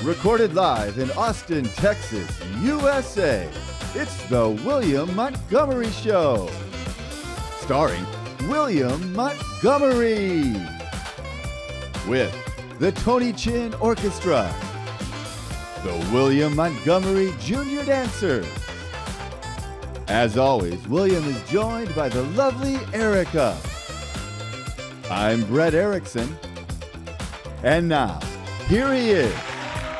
Recorded live in Austin, Texas, USA. It's the William Montgomery Show. Starring William Montgomery. With the Tony Chin Orchestra. The William Montgomery Jr. Dancers. As always, William is joined by the lovely Erica. I'm Brett Erickson. And now, here he is,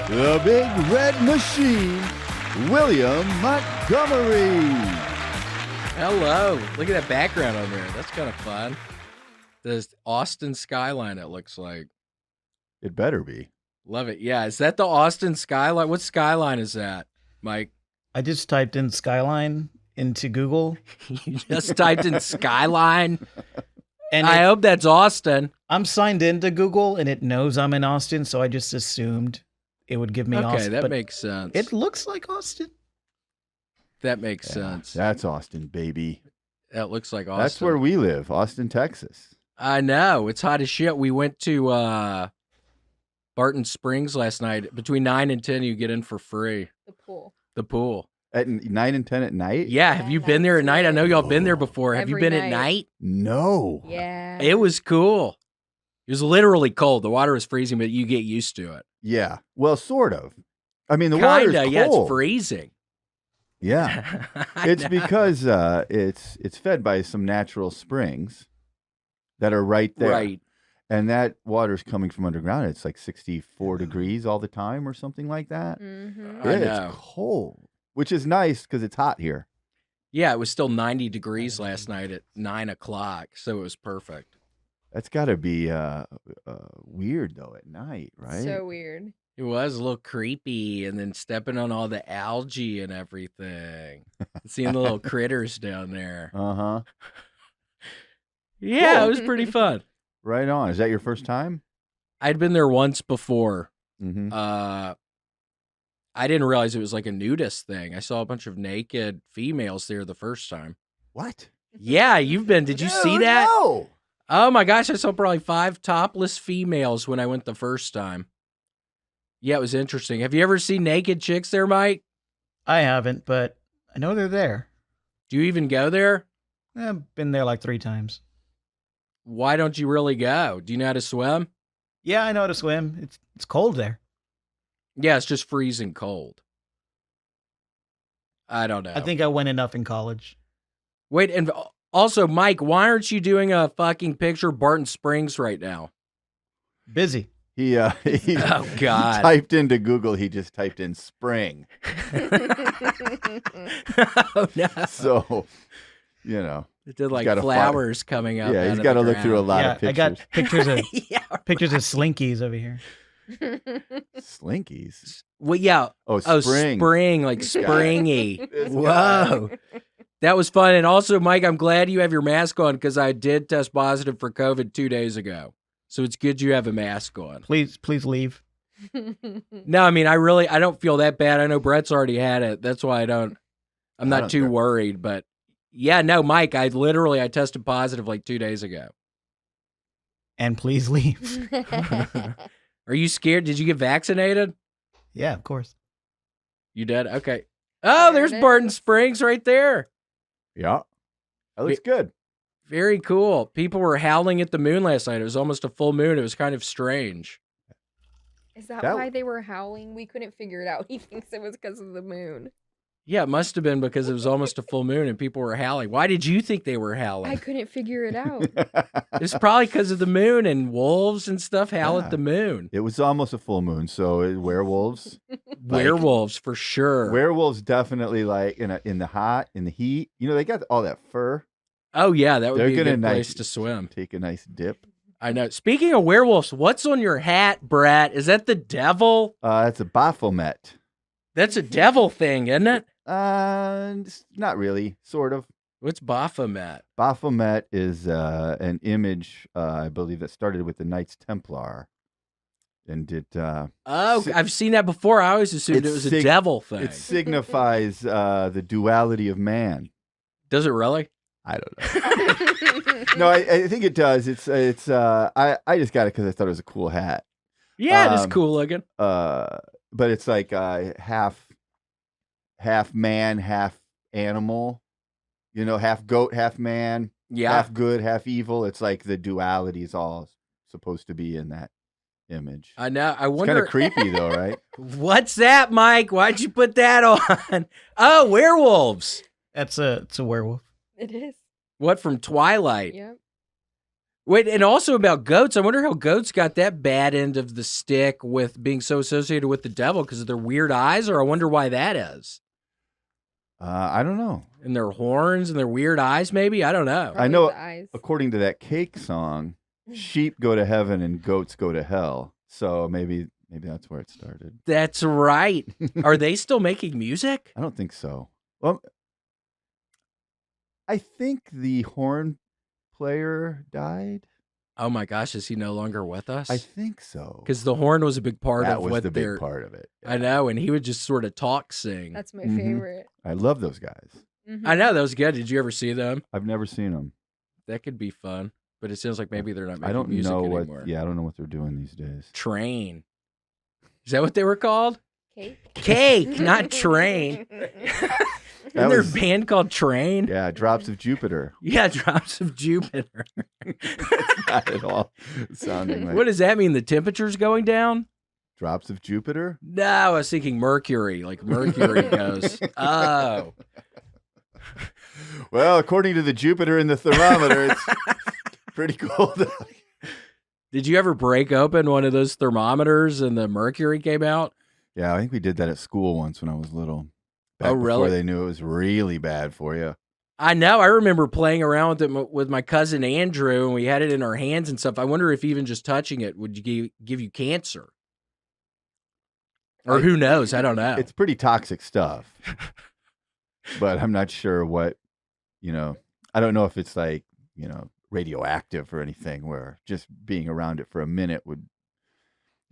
the big red machine, William Montgomery. Hello. Look at that background over there. That's kind of fun. This Austin skyline, it looks like. It better be. Love it. Yeah. Is that the Austin skyline? What skyline is that, Mike? I just typed in skyline into Google. You just typed in skyline? And I hope that's Austin. I'm signed into Google, and it knows I'm in Austin, so I just assumed it would give me Austin. Okay, that makes sense. It looks like Austin. That makes sense. That's Austin, baby. That looks like Austin. That's where we live, Austin, Texas. I know. It's hot as shit. We went to Barton Springs last night. Between 9 and 10, you get in for free. The pool. At 9 and 10 at night? Yeah. Have you been there at night? I know y'all been there before. Have you been at night? No. Yeah. It was cool. It was literally cold. The water was freezing, but you get used to it. Yeah. Well, sort of. I mean, the water's cold. Yeah, it's freezing. Yeah. It's because it's fed by some natural springs that are right there. Right. And that water's coming from underground. It's like 64 degrees all the time or something like that. Mm-hmm. I It's know. cold, which is nice because it's hot here. Yeah, it was still 90 degrees last night at 9 o'clock, so it was perfect. That's got to be weird, though, at night, right? So weird. It was a little creepy, and then stepping on all the algae and everything. Seeing the little critters down there. Uh-huh. Yeah, Cool. it was pretty fun. Right on. Is that your first time? I'd been there once before. Mm-hmm. I didn't realize it was like a nudist thing. I saw a bunch of naked females there the first time. What? Yeah, you've been. Did you see that? No. Oh my gosh, I saw probably 5 topless females when I went the first time. Yeah, it was interesting. Have you ever seen naked chicks there, Mike? I haven't, but I know they're there. Do you even go there? I've been there like 3 times. Why don't you really go? Do you know how to swim? Yeah, I know how to swim. It's cold there. Yeah, it's just freezing cold. I don't know. I think I went enough in college. Wait, and also, Mike, why aren't you doing a fucking picture of Barton Springs right now? Busy. He Oh, God. typed into Google, he just typed in spring. Oh, no. So, you know. It did like gotta flowers coming up. Yeah, he's got to look through a lot Yeah, of pictures. I got pictures of Yeah. pictures of slinkies over here. Slinkies. Well, yeah. Oh, Oh, spring. spring, like This guy. springy. This Whoa. That was fun. And also, Mike, I'm glad you have your mask on because I did test positive for COVID 2 days ago. So it's good you have a mask on. Please leave. No, I mean, I don't feel that bad. I know Brett's already had it. That's why I'm I not don't too care. worried. But yeah, no, Mike, I tested positive like 2 days ago. And please leave. Are you scared? Did you get vaccinated? Yeah, of course. You did? Okay. Oh, There there's it Barton is. Springs right there. Yeah. That looks good. Very cool. People were howling at the moon last night. It was almost a full moon. It was kind of strange. Is that That- why they were howling? We couldn't figure it out. He thinks it was because of the moon. Yeah, it must have been because it was almost a full moon and people were howling. Why did you think they were I howling? couldn't figure it out. It's probably because of the moon and wolves and stuff howl Yeah. at the moon. It was almost a full moon, so werewolves. Werewolves for sure. Werewolves definitely like in the heat. You know, they got all that fur. Oh yeah, that would They're be a gonna good place nice- to swim. Take a nice dip. I know. Speaking of werewolves, what's on your hat, Brett? Is that the devil? That's a Baphomet. That's a devil thing, isn't it? Not really. Sort of. What's Baphomet? Baphomet is an image, I believe, that started with the Knights Templar, and it Oh, Si- I've seen that before. I always assumed it It's was a sig- devil thing. it signifies the duality of man. Does it really? I don't know. No, I think it does. It's I just got it because I thought it was a cool hat. Yeah, it is Um, cool looking. but it's like half man, half animal. You know, half goat, half man, Yeah. half good, half evil. It's like the duality is all supposed to be in that image. I know. I It's wonder. kind of creepy though, right? What's that, Mike? Why'd you put that on? Oh, werewolves. It's a werewolf. It is. What, from Twilight? Yep. Wait, and also about goats. I wonder how goats got that bad end of the stick with being so associated with the devil because of their weird eyes, or I wonder why that is. I don't know. And their horns and their weird eyes, maybe? I don't know. I know. The eyes. According to that Cake song, sheep go to heaven and goats go to hell. So maybe that's where it started. That's right. Are they still making music? I don't think so. Well, I think the horn player died. Oh my gosh, is he no longer with us? I think so. Because the horn was a big part That of was what the they're. big part of it. I know, and he would just sort of talk, sing. That's my Mhm. favorite. I love those guys. Mhm. I know that was good. Did you ever see them? I've never seen them. That could be fun, but it sounds like maybe they're not making I don't music know what. anymore. Yeah, I don't know what they're doing these days. Train. Is that what they were called? Cake. Cake, not Train. That Isn't there was- a band called Train? Yeah, Drops of Jupiter. Yeah, Drops of Jupiter. It's not at all sounding like What does that mean? The temperature's going down? Drops of Jupiter. No, I was thinking Mercury, like Mercury goes. Oh. Well, according to the Jupiter and the thermometer, it's pretty cold. Did you ever break open one of those thermometers and the mercury came out? Yeah, I think we did that at school once when I was little. Oh, really? Before they knew it was really bad for you. I know. I remember playing around with it with my cousin Andrew, and we had it in our hands and stuff. I wonder if even just touching it would give you cancer. Or who knows? I don't know. It's pretty toxic stuff. But I'm not sure what, I don't know if it's like, radioactive or anything where just being around it for a minute would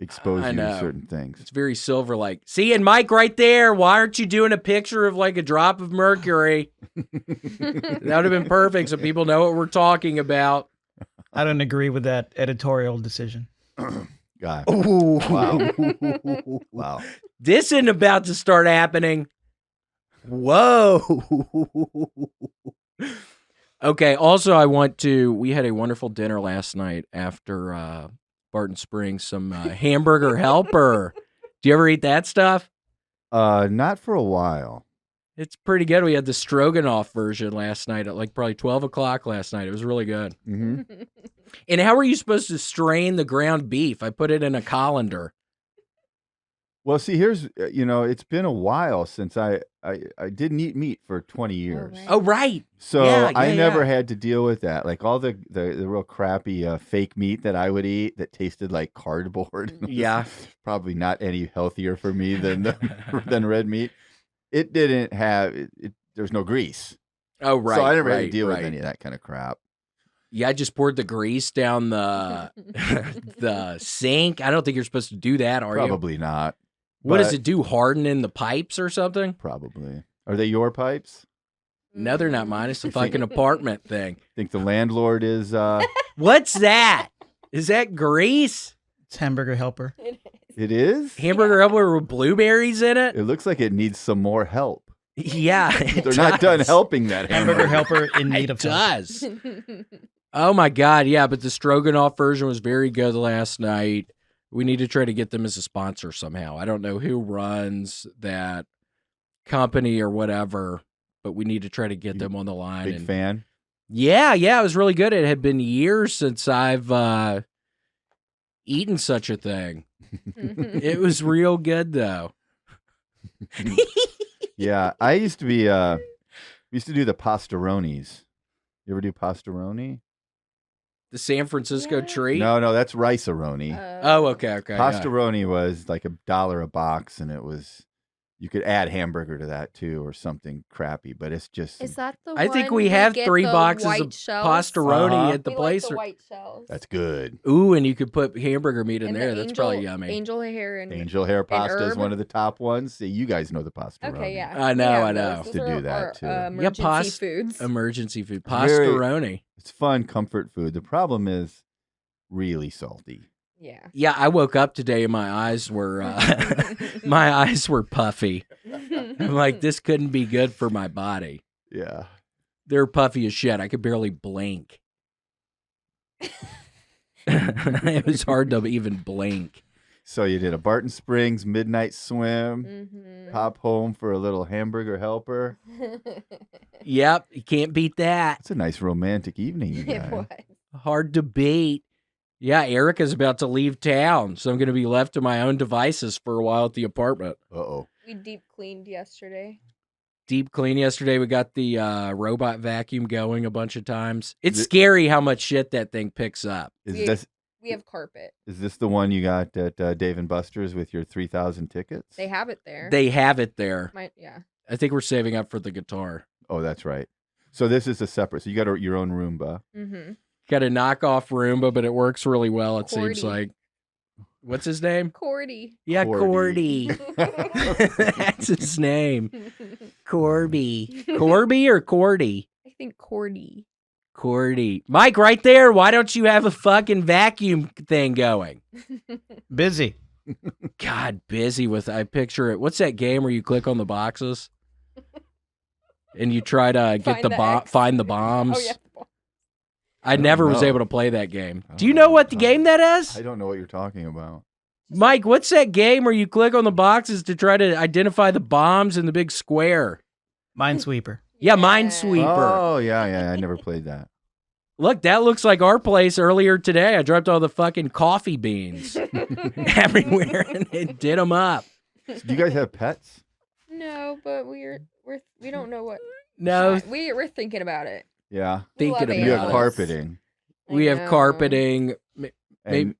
expose I you to know. certain things. It's very silver-like. See, and Mike right there, why aren't you doing a picture of like a drop of mercury? That would have been perfect so people know what we're talking about. I don't agree with that editorial decision. God. Ooh. Wow. Wow. This isn't about to start happening. Whoa. Okay, also we had a wonderful dinner last night after Barton Springs, some hamburger helper. Do you ever eat that stuff? Not for a while. It's pretty good. We had the stroganoff version last night at like probably 12 o'clock last night. It was really good. Hmm. And how are you supposed to strain the ground beef? I put it in a colander. Well, see, here's, it's been a while since I didn't eat meat for 20 years. right. Oh, right. So Yeah, I yeah, never yeah. had to deal with that. Like all the real crappy fake meat that I would eat that tasted like cardboard. It was Yeah. Probably not any healthier for me than than red meat. It didn't have it. There's no grease. Oh, right. So I never had right, to deal right. with any of that kind of crap. Yeah, I just poured the grease down the the sink. I don't think you're supposed to do that, are you? Probably not. What does but it do? Harden in the pipes or something? Probably. Are they your pipes? No, they're not mine. It's a fucking apartment thing. Think the landlord is What's that? Is that grease? It's hamburger helper. it is? Hamburger helper with blueberries in it? It looks like it needs some more help. Yeah, it They're not done does. helping that Hamburger hamburger. helper in need It of help. does. Oh my God, yeah, but the stroganoff version was very good last night. We need to try to get them as a sponsor somehow. I don't know who runs that company or whatever, but we need to try to get You them on the line. Big And fan. yeah, it was really good. It had been years since I've eaten such a thing. It was real good though. Yeah, I used to be. We used to do the pastaronis. You ever do pastaroni? The San Francisco Yeah. treat. No, that's rice-a-roni. Oh, okay. Yeah. Pastaroni was like $1 a box, and it was you could add hamburger to that too, or something crappy. But it's just Is that the I think one we have get 3 the boxes white of shells? pastaroni Uh-huh. at the We place. like the white shells. that's good. Ooh, and you could put hamburger meat in And there. the That's probably yummy. Angel hair and Angel hair pasta is herb? one of the top ones. See, you guys know the pastaroni. okay, yeah. I know, Yeah, I know. those To are do that, our, too. Emergency past- foods. Emergency food. Very- Pastaroni. It's fun comfort food. The problem is really salty. Yeah. Yeah, I woke up today and my eyes were puffy. I'm like, this couldn't be good for my body. Yeah. They're puffy as shit. I could barely blink. It was hard to even blink. So you did a Barton Springs midnight swim, Mm-hmm. hop home for a little hamburger helper. Yep, you can't beat that. It's a nice romantic evening, you It guys. was. Hard to beat. Yeah, Erica's about to leave town, so I'm going to be left to my own devices for a while at the apartment. Uh-oh. We deep cleaned yesterday. Deep clean yesterday. We got the robot vacuum going a bunch of times. It's Is it- scary how much shit that thing picks up. We have carpet. Is this the one you got at Dave and Buster's with your 3,000 tickets? They have it there. They have it there. Yeah. I think we're saving up for the guitar. Oh, that's right. So this is a separate. So you got your own Roomba. Mm-hmm. Got a knockoff Roomba, but it works really well, it seems Cordy. like. What's his name? Cordy. Yeah, Cordy. Cordy. That's his name. Corby. Corby or Cordy? I think Cordy. Cordy. Mike, right there. Why don't you have a fucking vacuum thing going? Busy. God, busy with, I picture it. What's that game where you click on the boxes? And you try to get Find the the bomb, X. find the bombs. Oh, yeah. I don't never was know. able to play that game. I Do don't you know know what what the you're game that is? I don't know what you're talking about. Mike, what's that game where you click on the boxes to try to identify the bombs in the big square? Minesweeper. Yeah, Minesweeper. Oh, yeah. I never played that. Look, that looks like our place earlier today. I dropped all the fucking coffee beans everywhere and it did them up. Do you guys have pets? No, but we don't know what. No, We're thinking about it. Yeah. We love Thinking You about have it. carpeting. I we have know. carpeting. And Maybe-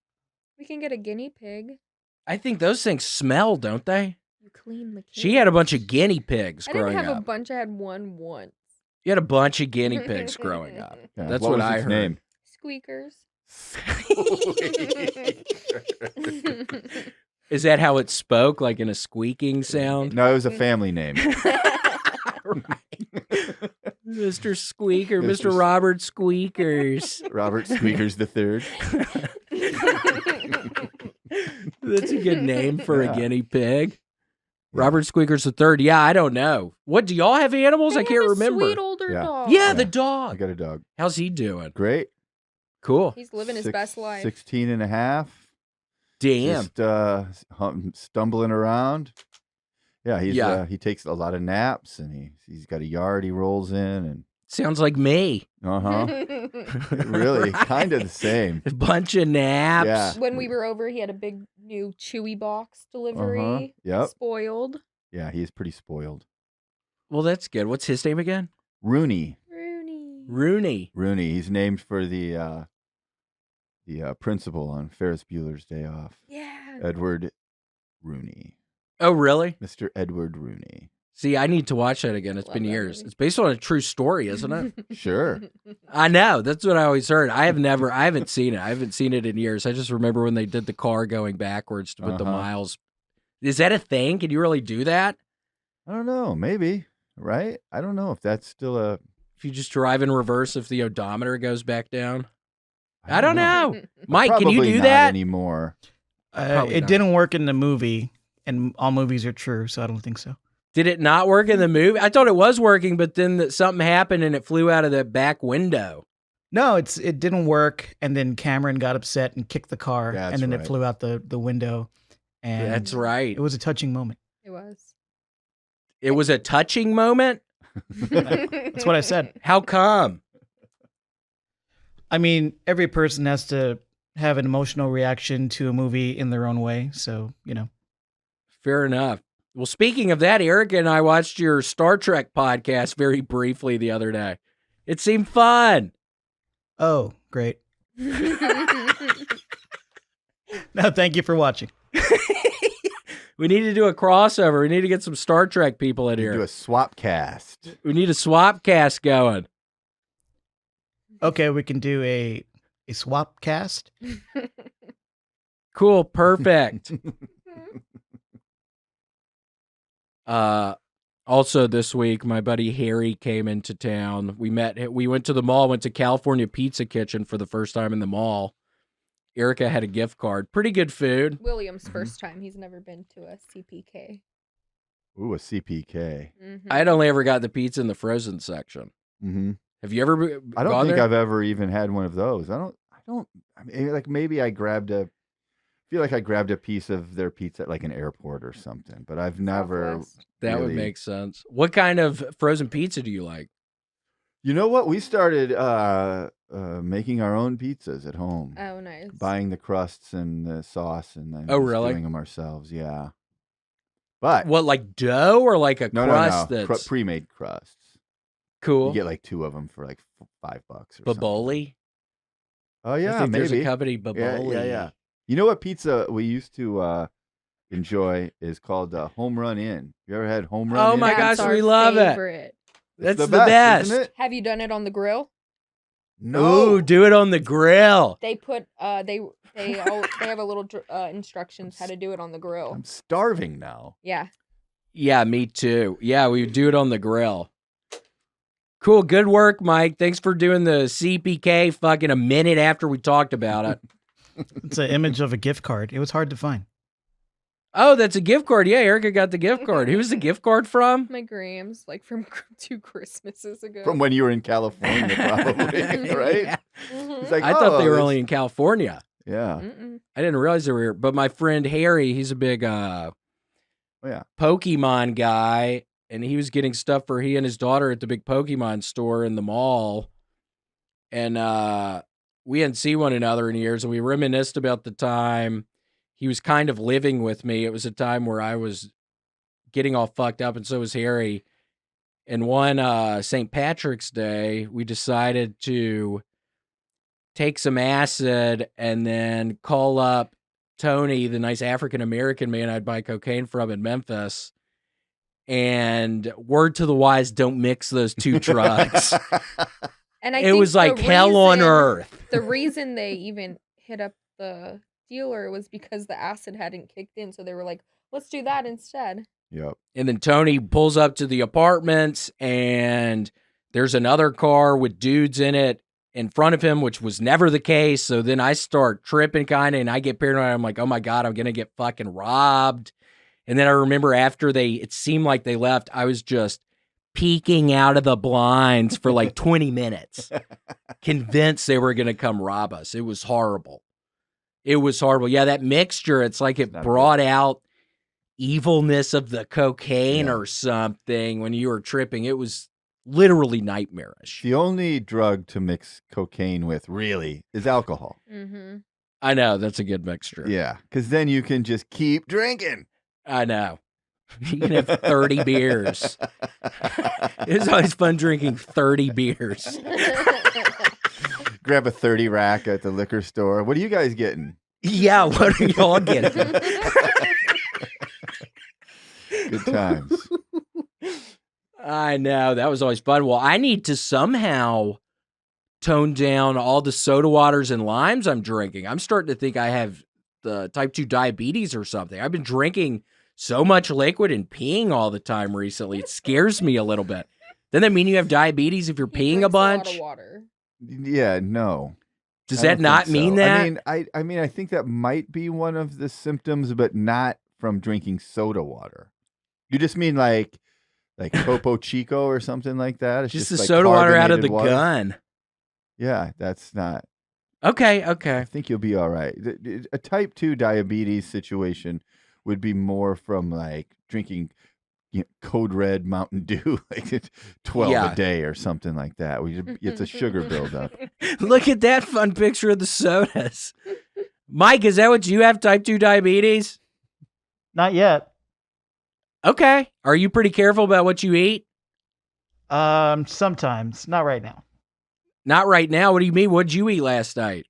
We can get a guinea pig. I think those things smell, don't they? You clean the. She had a bunch of guinea pigs I didn't growing have a up. bunch. I had one once. You had a bunch of guinea pigs growing up. yeah, That's what what was I its heard. name? Squeakers. Is that how it spoke, like in a squeaking sound? No, it was a family name. Mr. Squeaker, Mr. Mr. Robert Squeakers. Robert Squeakers III. That's a good name for Yeah. a guinea pig. Robert Squeakers III. Yeah, I don't know. What, do y'all have animals? I can't remember. Sweet older Yeah. dog. Yeah, the I dog. got a dog. How's he doing? Great. Cool. He's living his best life. 16 and a half. Damn. Just stumbling around. Yeah, he takes a lot of naps and he's got a yard he rolls in and Sounds like me. really kind of the same. A bunch of naps. Yeah. When we were over, he had a big new Chewy box delivery. Yep. Spoiled. Yeah, he's pretty spoiled. Well, that's good. What's his name again? Rooney. Rooney. Rooney. He's named for the principal on Ferris Bueller's Day Off. Yeah. Edward Rooney. Oh, really? Mr. Edward Rooney. See, I need to watch that again. It's Love been that years. movie. It's based on a true story, isn't it? Sure. I know. That's what I always heard. I haven't seen it. I haven't seen it in years. I just remember when they did the car going backwards to put the Uh-huh. miles. Is that a thing? Can you really do that? I don't know. Maybe. Right? I don't know if that's still a. If you just drive in reverse, if the odometer goes back down? I don't know. Mike, can you Probably do not that? anymore? Probably It not. didn't work in the movie, and all movies are true, so I don't think so. Did it not work in the movie? I thought it was working, but then something happened and it flew out of the back window. No, it didn't work, and then Cameron got upset and kicked the car, That's and then right. it flew out the window, and That's right. it was a touching moment. It was. It was a touching moment. That's what I said. How come? I mean, every person has to have an emotional reaction to a movie in their own way, so Fair enough. Well, speaking of that, Erica and I watched your Star Trek podcast very briefly the other day. It seemed fun. Oh, great. No, thank you for watching. We need to do a crossover. We need to get some Star Trek people in Do here. a swap cast. We need a swap cast going. Okay, we can do a swap cast. Cool. Perfect. Also this week, my buddy Harry came into town. We went to the mall, went to California Pizza Kitchen for the first time in the mall. Erica had a gift card. Pretty good food. William's first time. He's never been to a CPK. Ooh, a CPK. Mm-hmm. I had only ever got the pizza in the frozen section. Mm-hmm. Have you ever I don't gone think there? I've ever even had one of those. I mean, like maybe I feel like I grabbed a piece of their pizza at like an airport or something, but I've never. Southwest. That would really- make sense. What kind of frozen pizza do you like? You know what? We started making our own pizzas at home, Oh, nice. buying the crusts and the sauce, and then Oh, just really? doing them ourselves. Yeah, but What, like dough or like a no, crust no. that's Pre-made crusts. cool? You get like 2 of them for like $5 or something. Baboli? Oh I yeah, think there's maybe. a company, Baboli. Yeah. You know what pizza we used to enjoy is called Home Run Inn. You ever had Home Run Oh Inn? my That's gosh, our we love it. favorite. That's It's the best. isn't it? Have you done it on the grill? No. Ooh, do it on the grill. They put they have a little instructions how to do it on the grill. I'm starving now. Yeah. Yeah, me too. Yeah, we would do it on the grill. Cool. Good work, Mike. Thanks for doing the CPK fucking a minute after we talked about it. It's an image of a gift card. It was hard to find. Oh, that's a gift card. Yeah, Erica got the gift card. Who's the gift card from? My Grams, like from 2 Christmases ago. From when you were in California, probably, right? Yeah. Mhm. It's like, I thought they were this- only in California. Yeah. Mm-mm. I didn't realize they were here. But my friend Harry, he's a big Yeah. Pokemon guy, and he was getting stuff for he and his daughter at the big Pokemon store in the mall. And we hadn't seen one another in years, and we reminisced about the time he was kind of living with me. It was a time where I was getting all fucked up, and so was Harry. And one St. Patrick's Day, we decided to take some acid and then call up Tony, the nice African-American man I'd buy cocaine from in Memphis. And word to the wise, don't mix those two drugs. And I It think was like the hell on reason- earth. The reason they even hit up the dealer was because the acid hadn't kicked in, so they were like, "Let's do that instead." Yep. And then Tony pulls up to the apartments, and there's another car with dudes in it in front of him, which was never the case. So then I start tripping kind of, and I get paranoid. I'm like, oh my God, I'm going to get fucking robbed. And then I remember after it seemed like they left, I was just peeking out of the blinds for like 20 minutes, convinced they were going to come rob us. It was horrible. It was horrible. Yeah, that mixture, it's like it Not brought out evilness of the cocaine Yeah. or something when you were tripping. It was literally nightmarish. The only drug to mix cocaine with, really, is alcohol. Mm-hmm. I know, that's a good mixture. Yeah, because then you can just keep drinking. I know. You can have 30 beers. It was always fun drinking 30 beers. Grab a 30 rack at the liquor store. What are you guys getting? Yeah, what are y'all getting? Good times. I know, that was always fun. Well, I need to somehow tone down all the soda waters and limes I'm drinking. I'm starting to think I have the type 2 diabetes or something. I've been drinking so much liquid and peeing all the time recently. It scares me a little bit. Doesn't that mean you have diabetes if you're He peeing a drinks lot bunch? of water. Yeah, no. Does I that don't not think mean so. that? I mean, I think that might be one of the symptoms, but not from drinking soda water. You just mean like Topo Chico or something like that? It's just the like soda water out of carbonated the water? gun. Yeah, that's not. Okay. I think you'll be all right. A type 2 diabetes situation would be more from like drinking Code Red Mountain Dew, like 12 Yeah. a day or something like that. It's a sugar buildup. Look at that fun picture of the sodas. Mike, is that what you have, type 2 diabetes? Not yet. Okay. Are you pretty careful about what you eat? Sometimes, not right now. Not right now. What do you mean? What did you eat last night?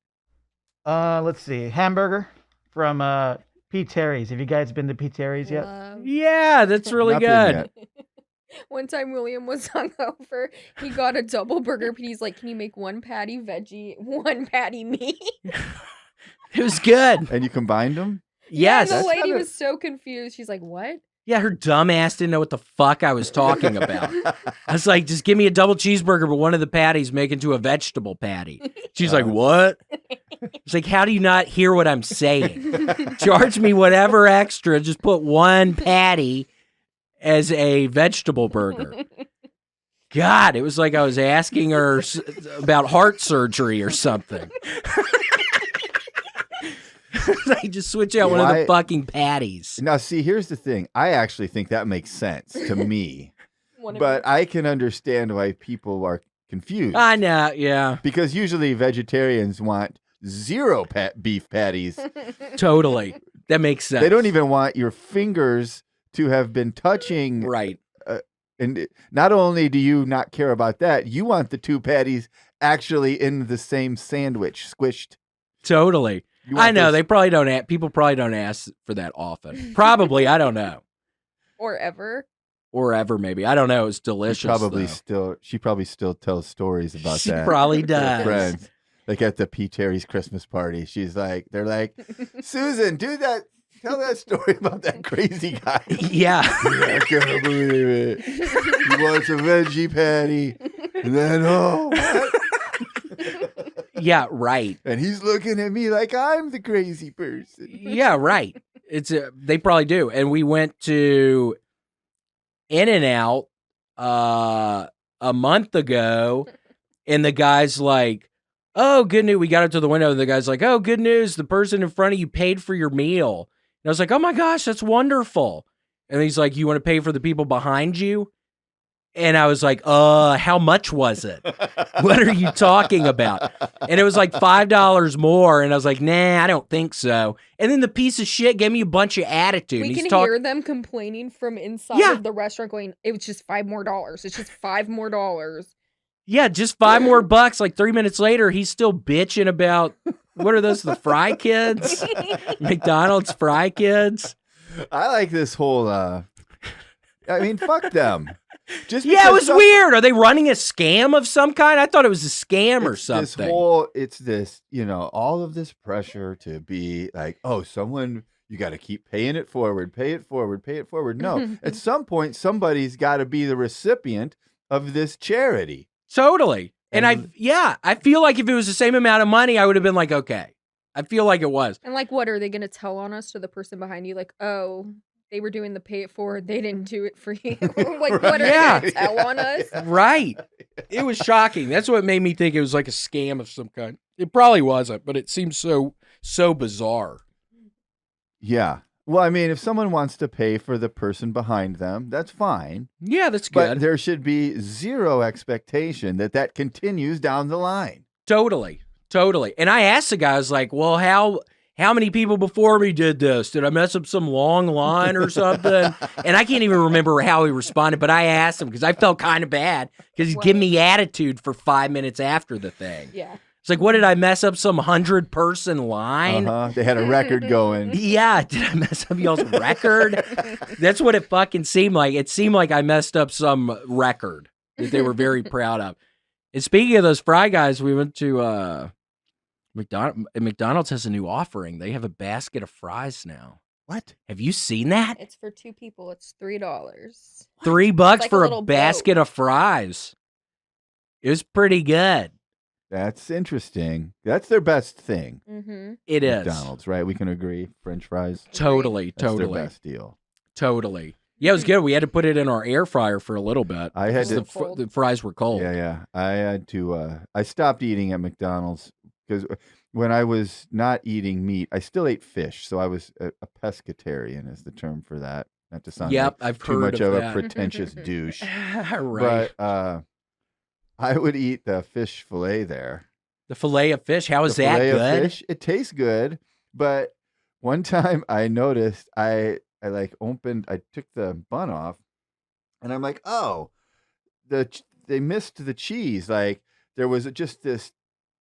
Let's see. Hamburger from P. Terry's. Have you guys been to P. Terry's yet? Love. Yeah, that's really Not been good. yet. One time William was hungover. He got a double burger, but he's like, "Can you make one patty veggie, one patty meat?" It was good. And you combined them? Yes. And the That's lady kinda- was so confused. She's like, "What?" Yeah, her dumb ass didn't know what the fuck I was talking about. I was like, just give me a double cheeseburger, but one of the patties make into a vegetable patty. She's like, what? It's like, how do you not hear what I'm saying? Charge me whatever extra. Just put one patty as a vegetable burger. God, it was like I was asking her about heart surgery or something. Like, just switch out one of the fucking patties. Now, see, here's the thing. I actually think that makes sense to me. But I can understand why people are confused. I know, yeah. Because usually vegetarians want 0 beef patties. Totally. That makes sense. They don't even want your fingers to have been touching. Right. And not only do you not care about that, you want the 2 patties actually in the same sandwich, squished. Totally. I know. They probably don't. People probably don't ask for that often. Probably. I don't know. Or ever. Or ever, maybe. I don't know. It's delicious. She probably still tells stories about she that. She probably to her does. friends. Like at the P. Terry's Christmas party. They're like, Susan, tell that story about that crazy guy. Yeah. I can't believe it. He wants a veggie patty. And then, what? Yeah, right. And he's looking at me like I'm the crazy person. Yeah, right. They probably do. And we went to In-N-Out a month ago, and the guy's like, "Oh, good news." We got up to the window, and the guy's like, "Oh, good news. The person in front of you paid for your meal." And I was like, "Oh my gosh, that's wonderful." And he's like, "You want to pay for the people behind you?" And I was like, how much was it? What are you talking about? And it was like $5 more. And I was like, nah, I don't think so. And then the piece of shit gave me a bunch of attitude. We can hear them complaining from inside of the restaurant going, it was just $5 more. It's just $5 more. Yeah, just $5 more bucks. Like 3 minutes later, he's still bitching about, what are those, the Fry Kids? McDonald's Fry Kids? I like this whole, fuck them. It was weird. Are they running a scam of some kind? I thought it was a scam or something. It's this, all of this pressure to be like, you got to keep paying it forward, pay it forward, pay it forward. No, at some point, somebody's got to be the recipient of this charity. Totally. And I feel like if it was the same amount of money, I would have been like, okay. I feel like it was. And like, what are they going to tell on us to the person behind you? Like, oh, they were doing the pay it forward. They didn't do it for you. Like, what are they going to tell on us? Right. It was shocking. That's what made me think it was like a scam of some kind. It probably wasn't, but it seems so bizarre. Yeah. Well, if someone wants to pay for the person behind them, that's fine. Yeah, that's good. But there should be zero expectation that continues down the line. Totally. And I asked the guy, I was like, well, how many people before me did this? Did I mess up some long line or something? And I can't even remember how he responded, but I asked him because I felt kind of bad because he's giving me attitude for 5 minutes after the thing. Yeah. It's like, what, did I mess up some 100-person line? They had a record going. Yeah, did I mess up y'all's record? That's what it fucking seemed like. It seemed like I messed up some record that they were very proud of. And speaking of those fry guys, we went to McDonald's has a new offering. They have a basket of fries now. What? Have you seen that? It's for 2 people. It's $3. $3 like for a a basket of fries. It was pretty good. That's interesting. That's their best thing. Mm-hmm. It is. McDonald's, right? We can agree. French fries. Totally. That's their best deal. Totally. Yeah, it was good. We had to put it in our air fryer for a little bit. I had to. The fries were cold. Yeah. I had to. I stopped eating at McDonald's because when I was not eating meat, I still ate fish. So I was a pescatarian, is the term for that. Not to sound like I've too heard much of of that. a pretentious douche. Right. But I would eat the fish fillet there. The fillet of fish. How is the that fillet good? Of fish, it tastes good, but one time I noticed I took the bun off, and I'm like, oh, they missed the cheese. Like there was just this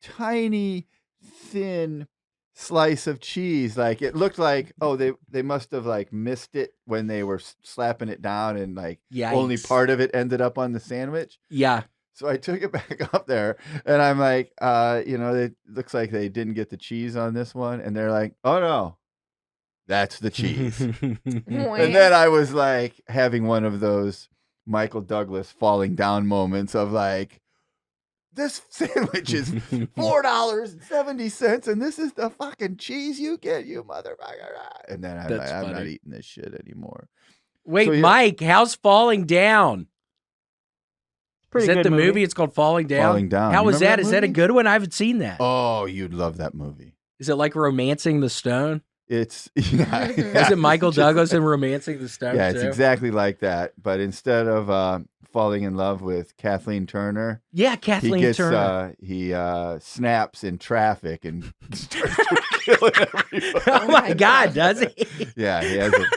tiny, thin slice of cheese. Like it looked like, oh, they must have like missed it when they were slapping it down, and like only part of it ended up on the sandwich. Yeah. So I took it back up there, and I'm like, it looks like they didn't get the cheese on this one. And they're like, oh, no, that's the cheese. And then I was like having one of those Michael Douglas falling down moments of like, this sandwich is $4.70, and this is the fucking cheese you get, you motherfucker. And then I'm That's like, I'm not funny. eating this shit anymore. Wait, So, yeah. Mike, how's Falling Down? Pretty Is that good the movie? It's called Falling Down. Falling Down. How You was remember that? that Is that a movie? good one? I haven't seen that. Oh, you'd love that movie. Is it like Romancing the Stone? It's yeah. Is it Michael Just- Douglas in Romancing the Stone? Yeah, it's too? exactly like that. But instead of falling in love with Kathleen Turner, Yeah, he Kathleen gets Turner. he snaps in traffic and starts killing everybody. Oh my God, does he? Yeah, he has it.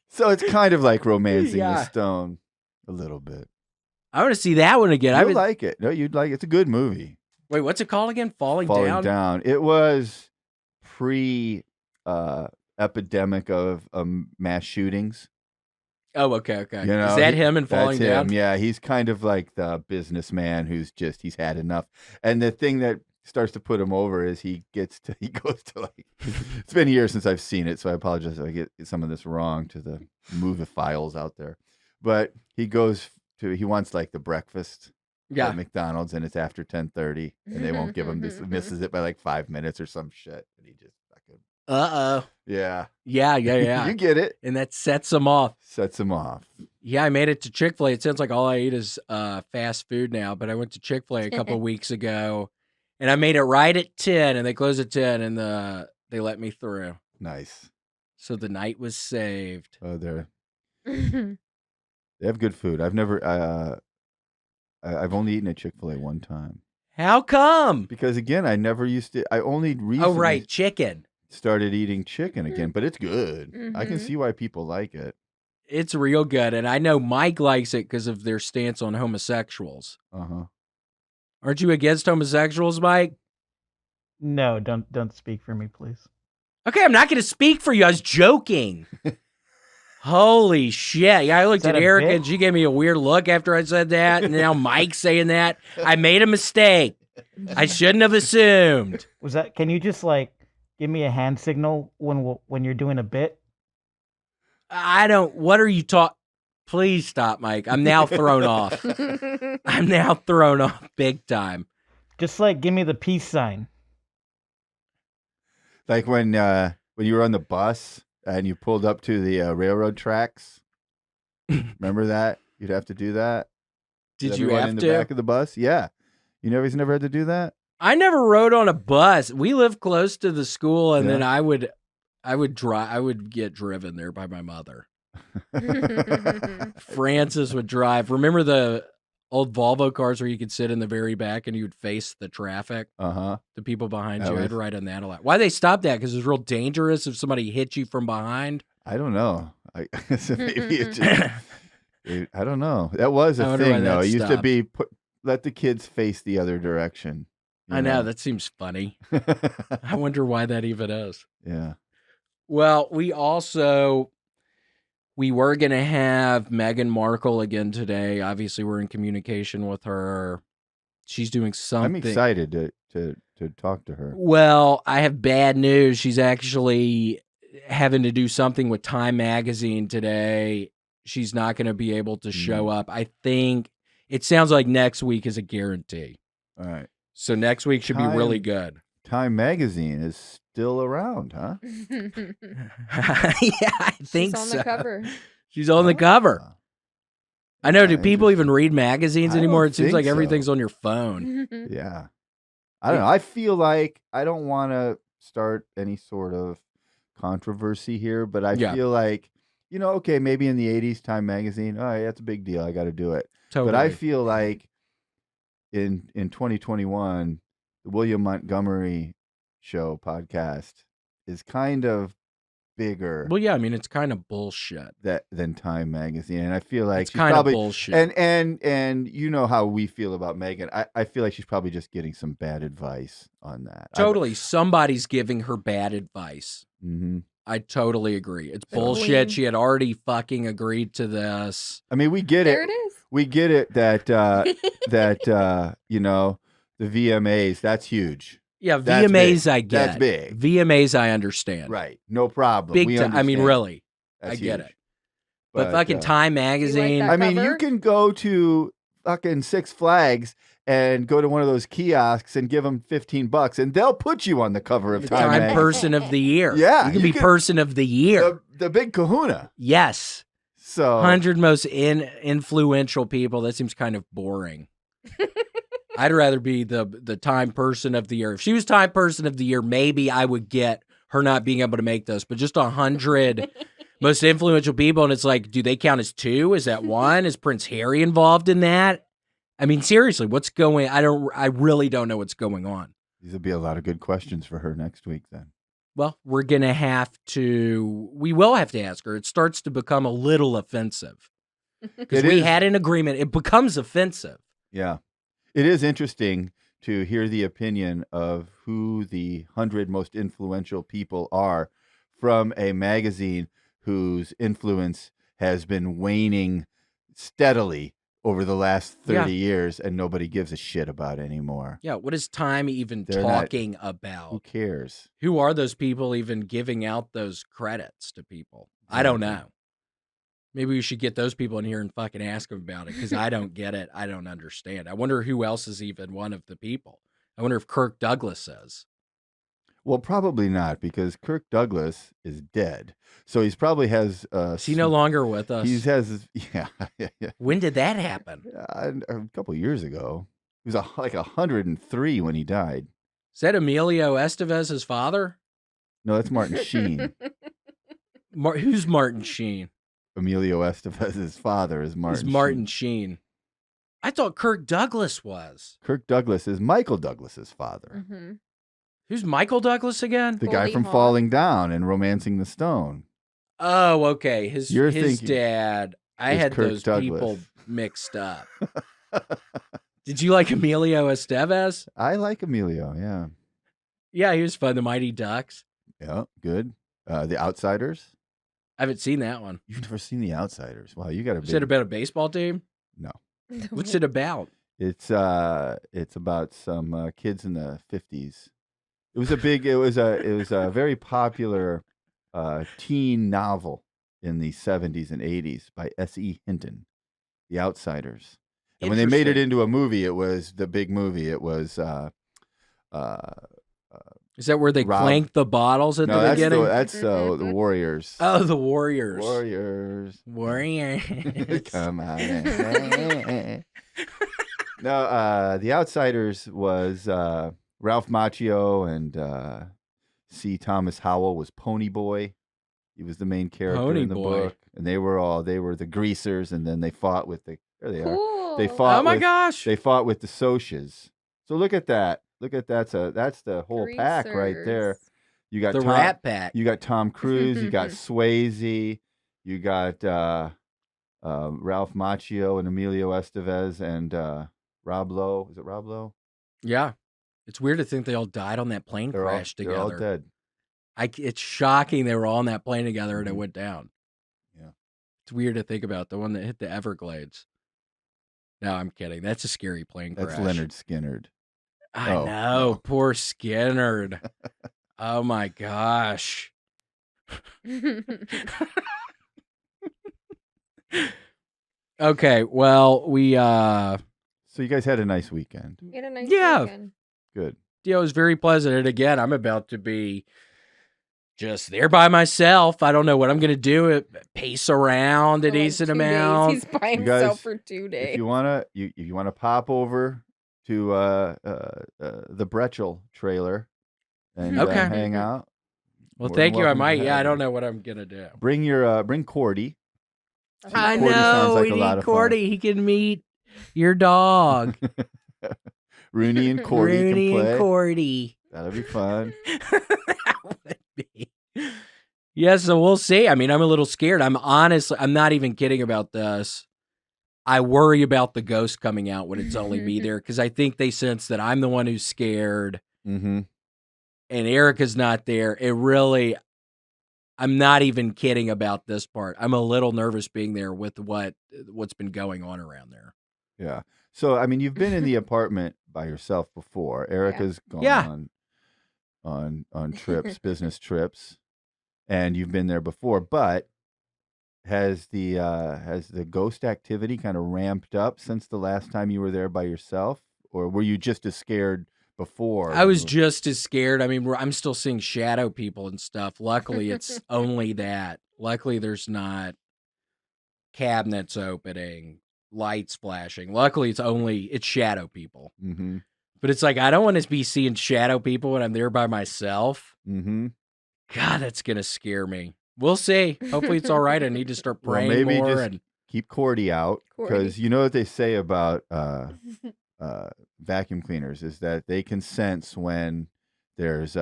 So it's kind of like Romancing Yeah. the Stone a little bit. I want to see that one again. You'll like it. No, you'd like it. It's a good movie. Wait, what's it called again? Falling Down. It was pre epidemic of mass shootings. Oh, okay. You know, Is that him in Falling that's Down? him. Yeah, he's kind of like the businessman who's he's had enough. And the thing that starts to put him over is he goes to like, it's been years since I've seen it, so I apologize if I get some of this wrong to the movie files out there. But he wants like the breakfast Yeah. at McDonald's, and it's after 10:30, and they won't give him this, misses it by like 5 minutes or some shit. And he just fucking, Uh-oh. yeah. Yeah. You get it. And that sets him off. Sets him off. Yeah, I made it to Chick-fil-A. It sounds like all I eat is fast food now, but I went to Chick-fil-A a couple weeks ago, and I made it right at 10, and they closed at 10, and they let me through. Nice. So the night was saved. Oh, they have good food. I've never, I've only eaten at Chick-fil-A one time. How come? Because again, I never used to, I only recently Oh, right, chicken. started eating chicken again, but it's good. I can Mhm. see why people like it. It's real good, and I know Mike likes it because of their stance on homosexuals. Uh-huh. Aren't you against homosexuals, Mike? No, don't speak for me, please. Okay, I'm not going to speak for you. I was joking. Holy shit. Yeah, I looked Is that at a Erica bit? and she gave me a weird look after I said that. And now Mike's saying that. I made a mistake. I shouldn't have assumed. Was that? Can you just like give me a hand signal when you're doing a bit? I don't. What are you talking? Please stop, Mike. I'm now thrown off. I'm now thrown off big time. Just like give me the peace sign. Like when you were on the bus and you pulled up to the railroad tracks. Remember that? You'd have to do that. Did With you everyone have in the to? back of the bus? Yeah. He's never had to do that? I never rode on a bus. We live close to the school, and then Yeah. I would drive. I would get driven there by my mother. Francis would drive. Remember the old Volvo cars where you could sit in the very back and you would face the traffic, Uh-huh. the people behind That you? I'd was- ride on that a lot. Why they stopped that? Because it was real dangerous if somebody hit you from behind. I don't know. So maybe it just, I don't know. That was I a wonder why thing, though. that It used to stopped. be let the kids face the other direction. you I know, that seems funny. I wonder why that even is. Yeah. Well, we were going to have Meghan Markle again today. Obviously, we're in communication with her. She's doing something. I'm excited to talk to her. Well, I have bad news. She's actually having to do something with Time Magazine today. She's not going to be able to show up. I think it sounds like next week is a guarantee. All right. So next week should be really good. Time Magazine is still around, huh? Yeah, I think She's on so. the cover. She's on the cover. Ah. I know. Do Yeah, people even interesting. read magazines I don't anymore? It seems think like so. everything's on your phone. Yeah. I don't know. I feel like I don't want to start any sort of controversy here, but I Yeah. feel like, okay, maybe in the 80s, Time Magazine, all right, that's a big deal. I got to do it. Totally. But I feel like in 2021, the William Montgomery Show podcast is kind of bigger Well, yeah. I mean, it's kind of bullshit. than Time Magazine, and I feel like It's she's kind of probably bullshit. and you know how we feel about Megan. I feel like she's probably just getting some bad advice on that. Totally. Somebody's giving her bad advice. Mm-hmm. I totally agree. It's Totally. bullshit. She had already fucking agreed to this. I mean, we get There it. it is. We get it that the VMAs, that's huge. Yeah, That's VMAs big. I get. That's big. VMAs I understand. Right. No problem. Big We time. I mean, understand. really. That's I get huge. it. But fucking Time Magazine. that? I mean, you cover? can go to fucking Six Flags and go to one of those kiosks and give them $15, and they'll put you on the cover of The Time Time magazine. Person of the Year. Yeah, You can you be could- Person of the Year. The big kahuna. Yes. So 100 most influential people. That seems kind of boring. I'd rather be the Time Person of the Year. If she was Time Person of the Year, maybe I would get her not being able to make those. But just 100 most influential people, and it's like, do they count as 2? Is that 1? Is Prince Harry involved in that? I mean, seriously, what's going? I really don't know what's going on. these will be a lot of good questions for her next week. Then Well, we will have to ask her. It starts to become a little offensive because It we is. had an agreement. It becomes offensive. yeah, it is interesting to hear the opinion of who the 100 most influential people are from a magazine whose influence has been waning steadily over the last 30 years, and nobody gives a shit about anymore. Yeah, what is Time even They're not- talking Who about? cares? Who are those people even giving out those credits to people? I don't Exactly. know. Maybe we should get those people in here and fucking ask them about it because I don't get it. I don't understand. I wonder who else is even one of the people. I wonder if Kirk Douglas is. Well, probably not, because Kirk Douglas is dead. So he's probably has. Is he no longer with us? He has. Yeah, When did that happen? a couple years ago. He was like 103 when he died. Is that Emilio Estevez's father? No, that's Martin Sheen. Who's Martin Sheen? Emilio Estevez's father is Martin. Is Martin Sheen. Sheen. I thought Kirk Douglas was. Kirk Douglas is Michael Douglas's father, Mhm. Who's Michael Douglas again? the guy Goldie from Hawn. Falling Down and Romancing the Stone. Oh, okay. His You're his thinking dad. I is had Kirk those Douglas. people mixed up. Did you like Emilio Estevez? I like Emilio. Yeah, Yeah, he was fun. The Mighty Ducks. yeah, good. The Outsiders. I haven't seen that one. You've never seen The Outsiders? Wow, you got a Is it big. about a baseball team? No, What's it about? it's about some kids in the 50s. It was a very popular teen novel in the 70s and 80s by S.E. Hinton, The Outsiders. And when they made it Interesting. into a movie, it was the big movie. It was Is that where they Rob- clank the bottles at no, the beginning? that's the Warriors. Oh, the Warriors. Warriors. Warriors. Come on. No, The Outsiders was Ralph Macchio and C. Thomas Howell was Pony Boy. He was the main character Pony in the Boy. book. And they were the greasers, and then they fought with there they are. Cool. They fought Oh my with, gosh. They fought with the Socs. So look at that. That's the whole pack right there. Greasers. You got The Tom, Rat Pack. You got Tom Cruise. You got Swayze. You got Ralph Macchio and Emilio Estevez and Rob Lowe. Is it Rob Lowe? Yeah. It's weird to think they all died on that plane crash They're all together. dead. It's shocking they were all on that plane together and it Mhm. went down. Yeah. It's weird to think about the one that hit the Everglades. No, I'm kidding. That's a scary plane That's crash. Leonard Skinnerd. I Oh, know. no. Poor Skinnerd. Oh my gosh. Okay, well, we So you guys had a nice weekend. You had a nice Yeah. weekend. Good. it was very pleasant. And again, I'm about to be just there by myself. I don't know what I'm gonna do. Pace around a For like decent 2 days. amount. He's by You himself guys, for 2 If days. you wanna pop over to the Bretchel trailer and Okay. hang out. Well, more thank than you. I welcome to might. Yeah, have I don't you. know what I'm gonna do. Bring Cordy. I Cordy sounds know. like We a lot need of fun. Cordy. He can meet your dog, Rooney and Cordy Rooney can play. and Cordy. That'll be fun. That would be. Yeah, so we'll see. I mean, I'm a little scared. I'm not even kidding about this. I worry about the ghost coming out when it's only me there because I think they sense that I'm the one who's scared Mm-hmm. and Erica's not there. I'm not even kidding about this part. I'm a little nervous being there with what's been going on around there. Yeah. So I mean, you've been in the apartment by yourself before. Erica's gone Yeah. on trips, business trips, and you've been there before. But has the ghost activity kind of ramped up since the last time you were there by yourself, or were you just as scared before? I was just as scared. I mean, I'm still seeing shadow people and stuff. Luckily, it's only that. Luckily, there's not cabinets opening, lights flashing. Luckily, it's shadow people. Mm-hmm. But it's like, I don't want to be seeing shadow people when I'm there by myself. Mm-hmm. God, that's going to scare me. We'll see. Hopefully it's all right. I need to start praying maybe more. just And keep Cordy out, because you know what they say about vacuum cleaners is that they can sense when there's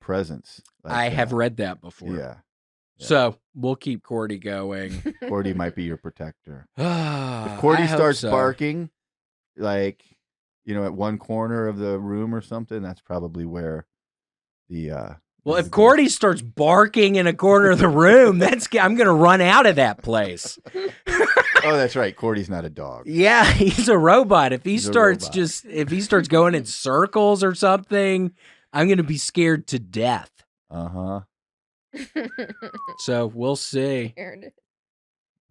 presence. I have read that before. Yeah. So we'll keep Cordy going. Cordy might be your protector. If If Cordy starts barking, like, at one corner of the room or something, that's probably where the well, if Cordy starts barking in a corner of the room, I'm going to run out of that place. Oh, that's right. Cordy's not a dog. Yeah, he's a robot. If he He's a starts robot. if he starts going in circles or something, I'm going to be scared to death. Uh-huh. So we'll see.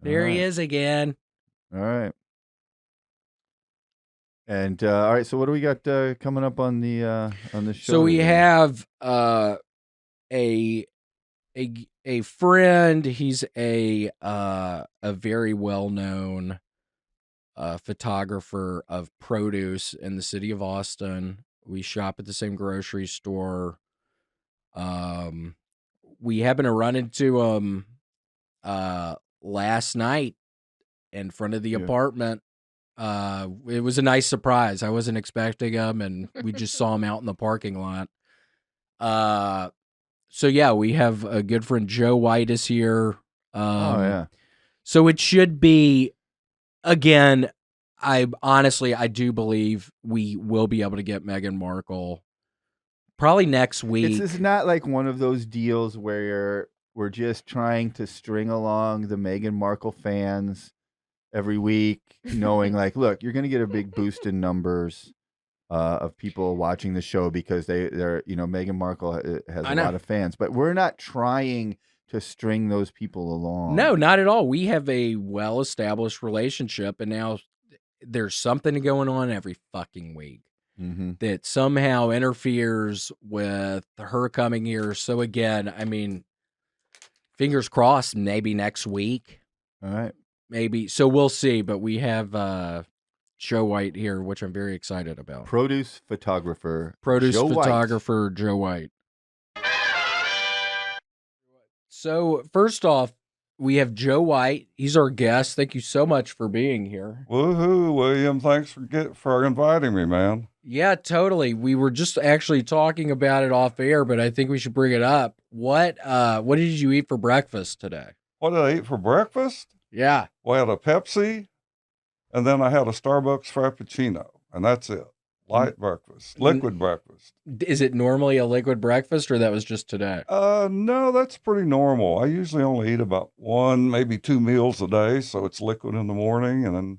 There he is again. All right. And all right, so what do we got coming up on the show? So we today? have a friend. He's a very well-known photographer of produce in the city of Austin. We shop at the same grocery store. We happened to run into him last night in front of the apartment. It was a nice surprise. I wasn't expecting him, and we just saw him out in the parking lot. So yeah, we have a good friend, Joe White is here. Oh yeah. So it should be, again, I do believe we will be able to get Meghan Markle probably next week. It's not like one of those deals where we're just trying to string along the Meghan Markle fans every week, knowing like, look, you're going to get a big boost in numbers of people watching the show because they're Meghan Markle has a lot of fans, but we're not trying to string those people along. No, not at all. We have a well-established relationship, and now there's something going on every fucking week that somehow interferes with her coming here. So again, I mean, fingers crossed, maybe next week. All right. Maybe. So we'll see, but we have Joe White here, which I'm very excited about. Produce photographer Joe White. So first off, we have Joe White. He's our guest. Thank you so much for being here. Woohoo, William! Thanks for inviting me, man. Yeah, totally. We were just actually talking about it off air, but I think we should bring it up. What did you eat for breakfast today? What did I eat for breakfast? Yeah. Well, I had a Pepsi, and then I had a Starbucks Frappuccino, and that's it. Light breakfast, liquid breakfast. Is it normally a liquid breakfast, or that was just today? No, that's pretty normal. I usually only eat about 1, maybe 2 meals a day, so it's liquid in the morning, and then.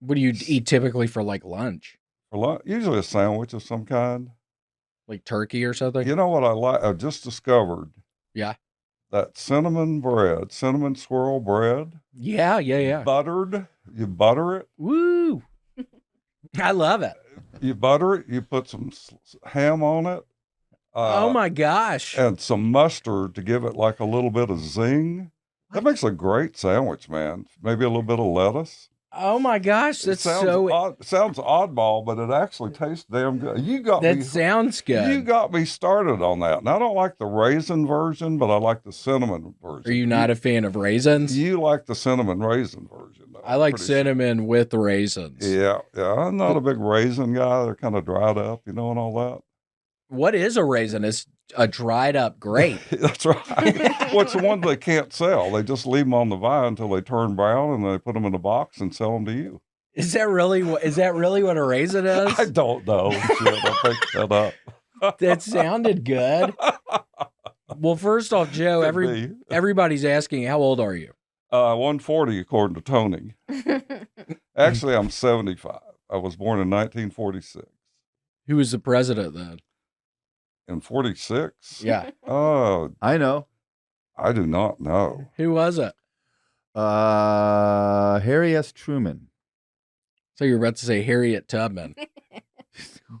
What do you eat typically for like lunch? For lunch, usually a sandwich of some kind. Like turkey or something? You know what I like? I just discovered. Yeah. That cinnamon swirl bread. Yeah. Buttered. You butter it. Woo! I love it. You butter it. You put some ham on it. Oh my gosh! And some mustard to give it like a little bit of zing. That makes a great sandwich, man. Maybe a little bit of lettuce. Oh my gosh, that sounds oddball, but it actually tastes damn good. Sounds good. You got me started on that. And I don't like the raisin version, but I like the cinnamon version. Are you not a fan of raisins? You like the cinnamon raisin version, though. I like cinnamon with raisins. Yeah. I'm not a big raisin guy. They're kind of dried up, and all that. What is a raisin? It's a dried up grape. That's right. What's the one they can't sell? They just leave them on the vine until they turn brown, and they put them in a box and sell them to you. Is that really what a raisin is? I don't know. Shit, I picked that up. That sounded good. Well, first off, Joe, everybody's asking, how old are you? 140 according to Tony. Actually, I'm 75. I was born in 1946. Who was the president then? In 46? Yeah. Oh, I know. I do not know. Who was it? Harry S. Truman. So you were about to say Harriet Tubman.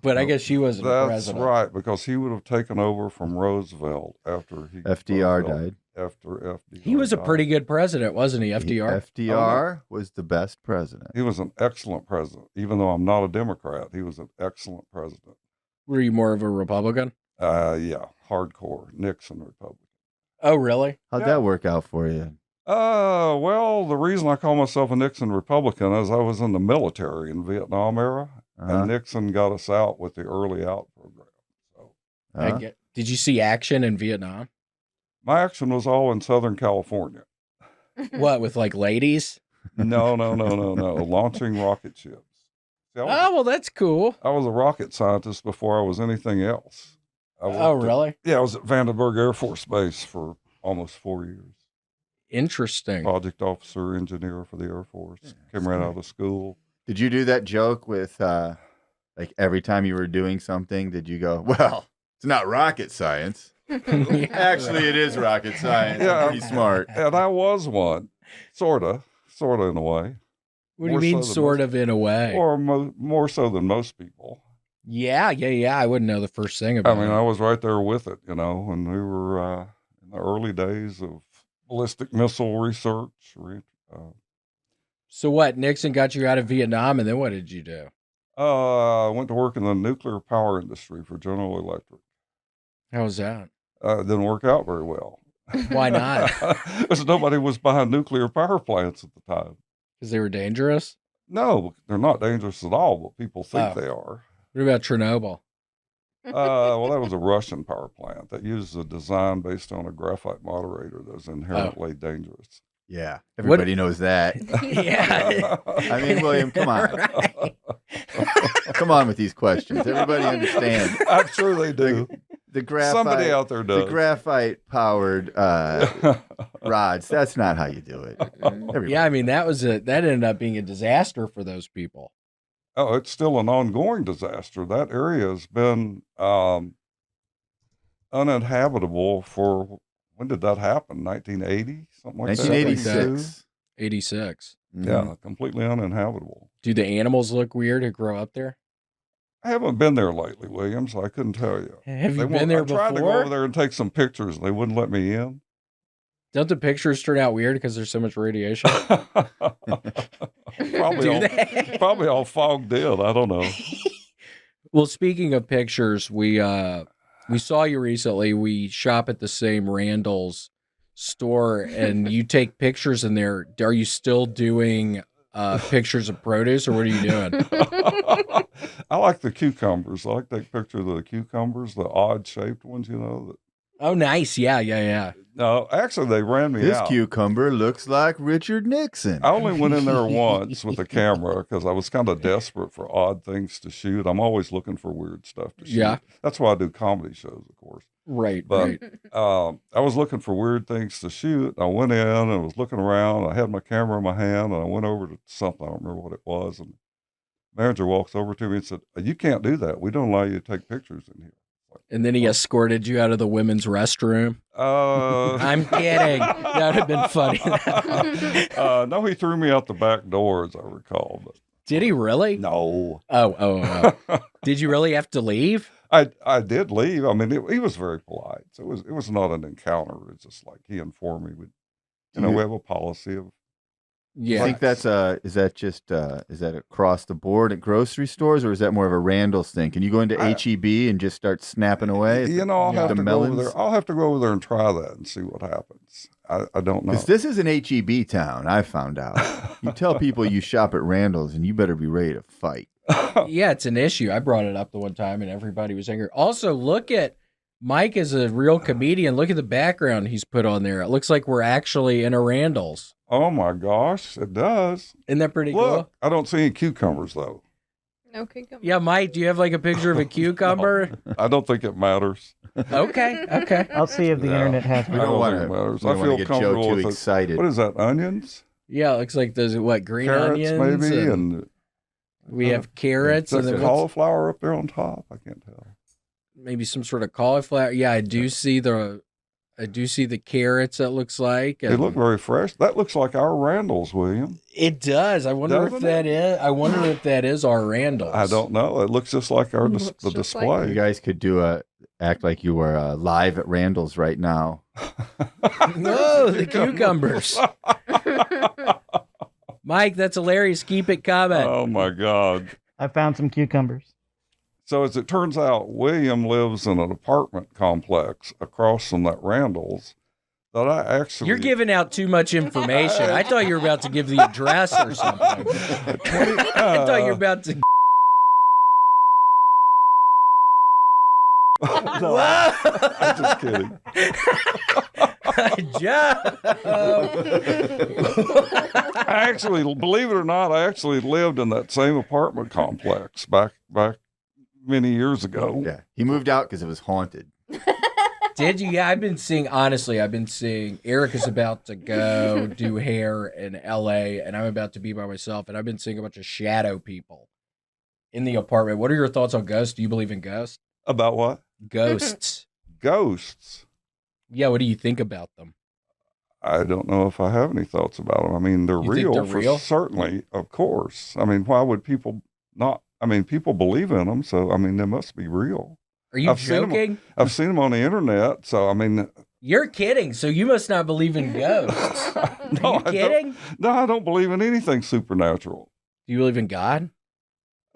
But I guess she wasn't president. That's right, because he would have taken over from Roosevelt after FDR died. After FDR He was a died. pretty good president, wasn't he, FDR? FDR was the best president. He was an excellent president. Even though I'm not a Democrat, he was an excellent president. Were you more of a Republican? Yeah, hardcore Nixon Republican. Oh, really? How'd that work out for you? Well, the reason I call myself a Nixon Republican is I was in the military in Vietnam era, and Nixon got us out with the early out program. So, did you see action in Vietnam? my action was all in Southern California. What, with like ladies? No. Launching rocket ships. See, well, that's cool. I was a rocket scientist before I was anything else. Really? I was at Vandenberg Air Force Base for almost 4 years. Interesting. Project officer, engineer for the Air Force. Came right out of school. Did you do that joke with, like every time you were doing something, did you go, well, it's not rocket science. Actually, it is rocket science. Yeah, I'm pretty smart. And I was one. Sort of in a way. What do you mean, sort of in a way? Or more so than most people. Yeah. I wouldn't know the first thing about it. I mean, I was right there with it, when we were in the early days of ballistic missile research. So what? Nixon got you out of Vietnam, and then what did you do? I went to work in the nuclear power industry for General Electric. How was that? Didn't work out very well. Why not? Because nobody was buying nuclear power plants at the time. Because they were dangerous? No, they're not dangerous at all, but people think they are. What about Chernobyl? Well, that was a Russian power plant that used a design based on a graphite moderator that was inherently dangerous. Yeah, everybody knows that. Yeah. I mean, William, come on. Right. Come on with these questions. Everybody understands. I'm sure they do. The graphite, somebody out there does. The graphite-powered rods, that's not how you do it. Everybody. Yeah, I mean, that ended up being a disaster for those people. Oh, it's still an ongoing disaster. That area has been uninhabitable for, when did that happen? 1980? Something like 1986. 86. Mm-hmm. Yeah, completely uninhabitable. Do the animals look weird who grow up there? I haven't been there lately, William, so I couldn't tell you. Have you been there before? I tried to go over there and take some pictures, and they wouldn't let me in. Don't the pictures turn out weird because there's so much radiation? Probably all fogged in. I don't know. Well, speaking of pictures, we saw you recently. We shop at the same Randall's store, and you take pictures in there. Are you still doing pictures of produce, or what are you doing? I like the cucumbers. I like to take pictures of the cucumbers, the odd-shaped ones, Oh, nice. Yeah. No, actually, they ran me out. This cucumber looks like Richard Nixon. I only went in there once with a camera because I was kind of desperate for odd things to shoot. I'm always looking for weird stuff to shoot. Yeah. That's why I do comedy shows, of course. Right, but, I was looking for weird things to shoot. I went in and was looking around. I had my camera in my hand, and I went over to something. I don't remember what it was. And the manager walks over to me and said, "You can't do that. We don't allow you to take pictures in here." And then he escorted you out of the women's restroom. I'm kidding. That would have been funny. No, he threw me out the back door, as I recall. But did he really? No. Oh. Did you really have to leave? I did leave. I mean, he was very polite. So it was not an encounter. It's just like he informed me. We have a policy of. Yeah. I think that's is that across the board at grocery stores, or is that more of a Randall's thing? Can you go into HEB and just start snapping away? I'll have to go over there. I'll have to go over there and try that and see what happens. I don't know. Because this is an HEB town, I found out. You tell people you shop at Randall's and you better be ready to fight. Yeah, it's an issue. I brought it up the one time and everybody was angry. Also, look at Mike is a real comedian. Look at the background he's put on there. It looks like we're actually in a Randall's. Oh my gosh, it does. Isn't that pretty cool? I don't see any cucumbers though. No cucumbers. Yeah, Mike, do you have like a picture of a cucumber? No, I don't think it matters. Okay. I'll see if the internet has. I don't think it matters. I feel comfortable with excited. What is that? Onions? Yeah, it looks like there's green carrots, onions, maybe, and we have carrots and then cauliflower up there on top. I can't tell. Maybe some sort of cauliflower. Yeah, I do see I do see the carrots, it looks like. They look very fresh. That looks like our Randalls, William. It does. I wonder if Doesn't that is. I wonder if that is our Randalls. I don't know. It looks just like our Looks the just display. You guys could act like you were live at Randall's right now. No, the cucumbers. Mike, that's hilarious. Keep it coming. Oh my God. I found some cucumbers. So as it turns out, William lives in an apartment complex across from that Randall's that I actually. You're giving out too much information. I thought you were about to give the address or something. I thought you were about to. No, I'm just kidding. I actually, believe it or not, I actually lived in that same apartment complex back many years ago. Yeah, he moved out because it was haunted. Did you? Yeah, I've been seeing Eric is about to go do hair in LA, and I'm about to be by myself, and I've been seeing a bunch of shadow people in the apartment. What are your thoughts on ghosts? Do you believe in ghosts? About what? Ghosts. Ghosts. Yeah, what do you think about them? I don't know if I have any thoughts about them. I mean, they're You think real, they're real? Certainly, of course. I mean, why would people not? I mean, people believe in them, so I mean, they must be real. Are you I've seen 'em- joking? I've seen them on the internet, so I mean, You're kidding. So you must not believe in ghosts. no, Are you I don't, kidding? no, I don't believe in anything supernatural. Do you believe in God?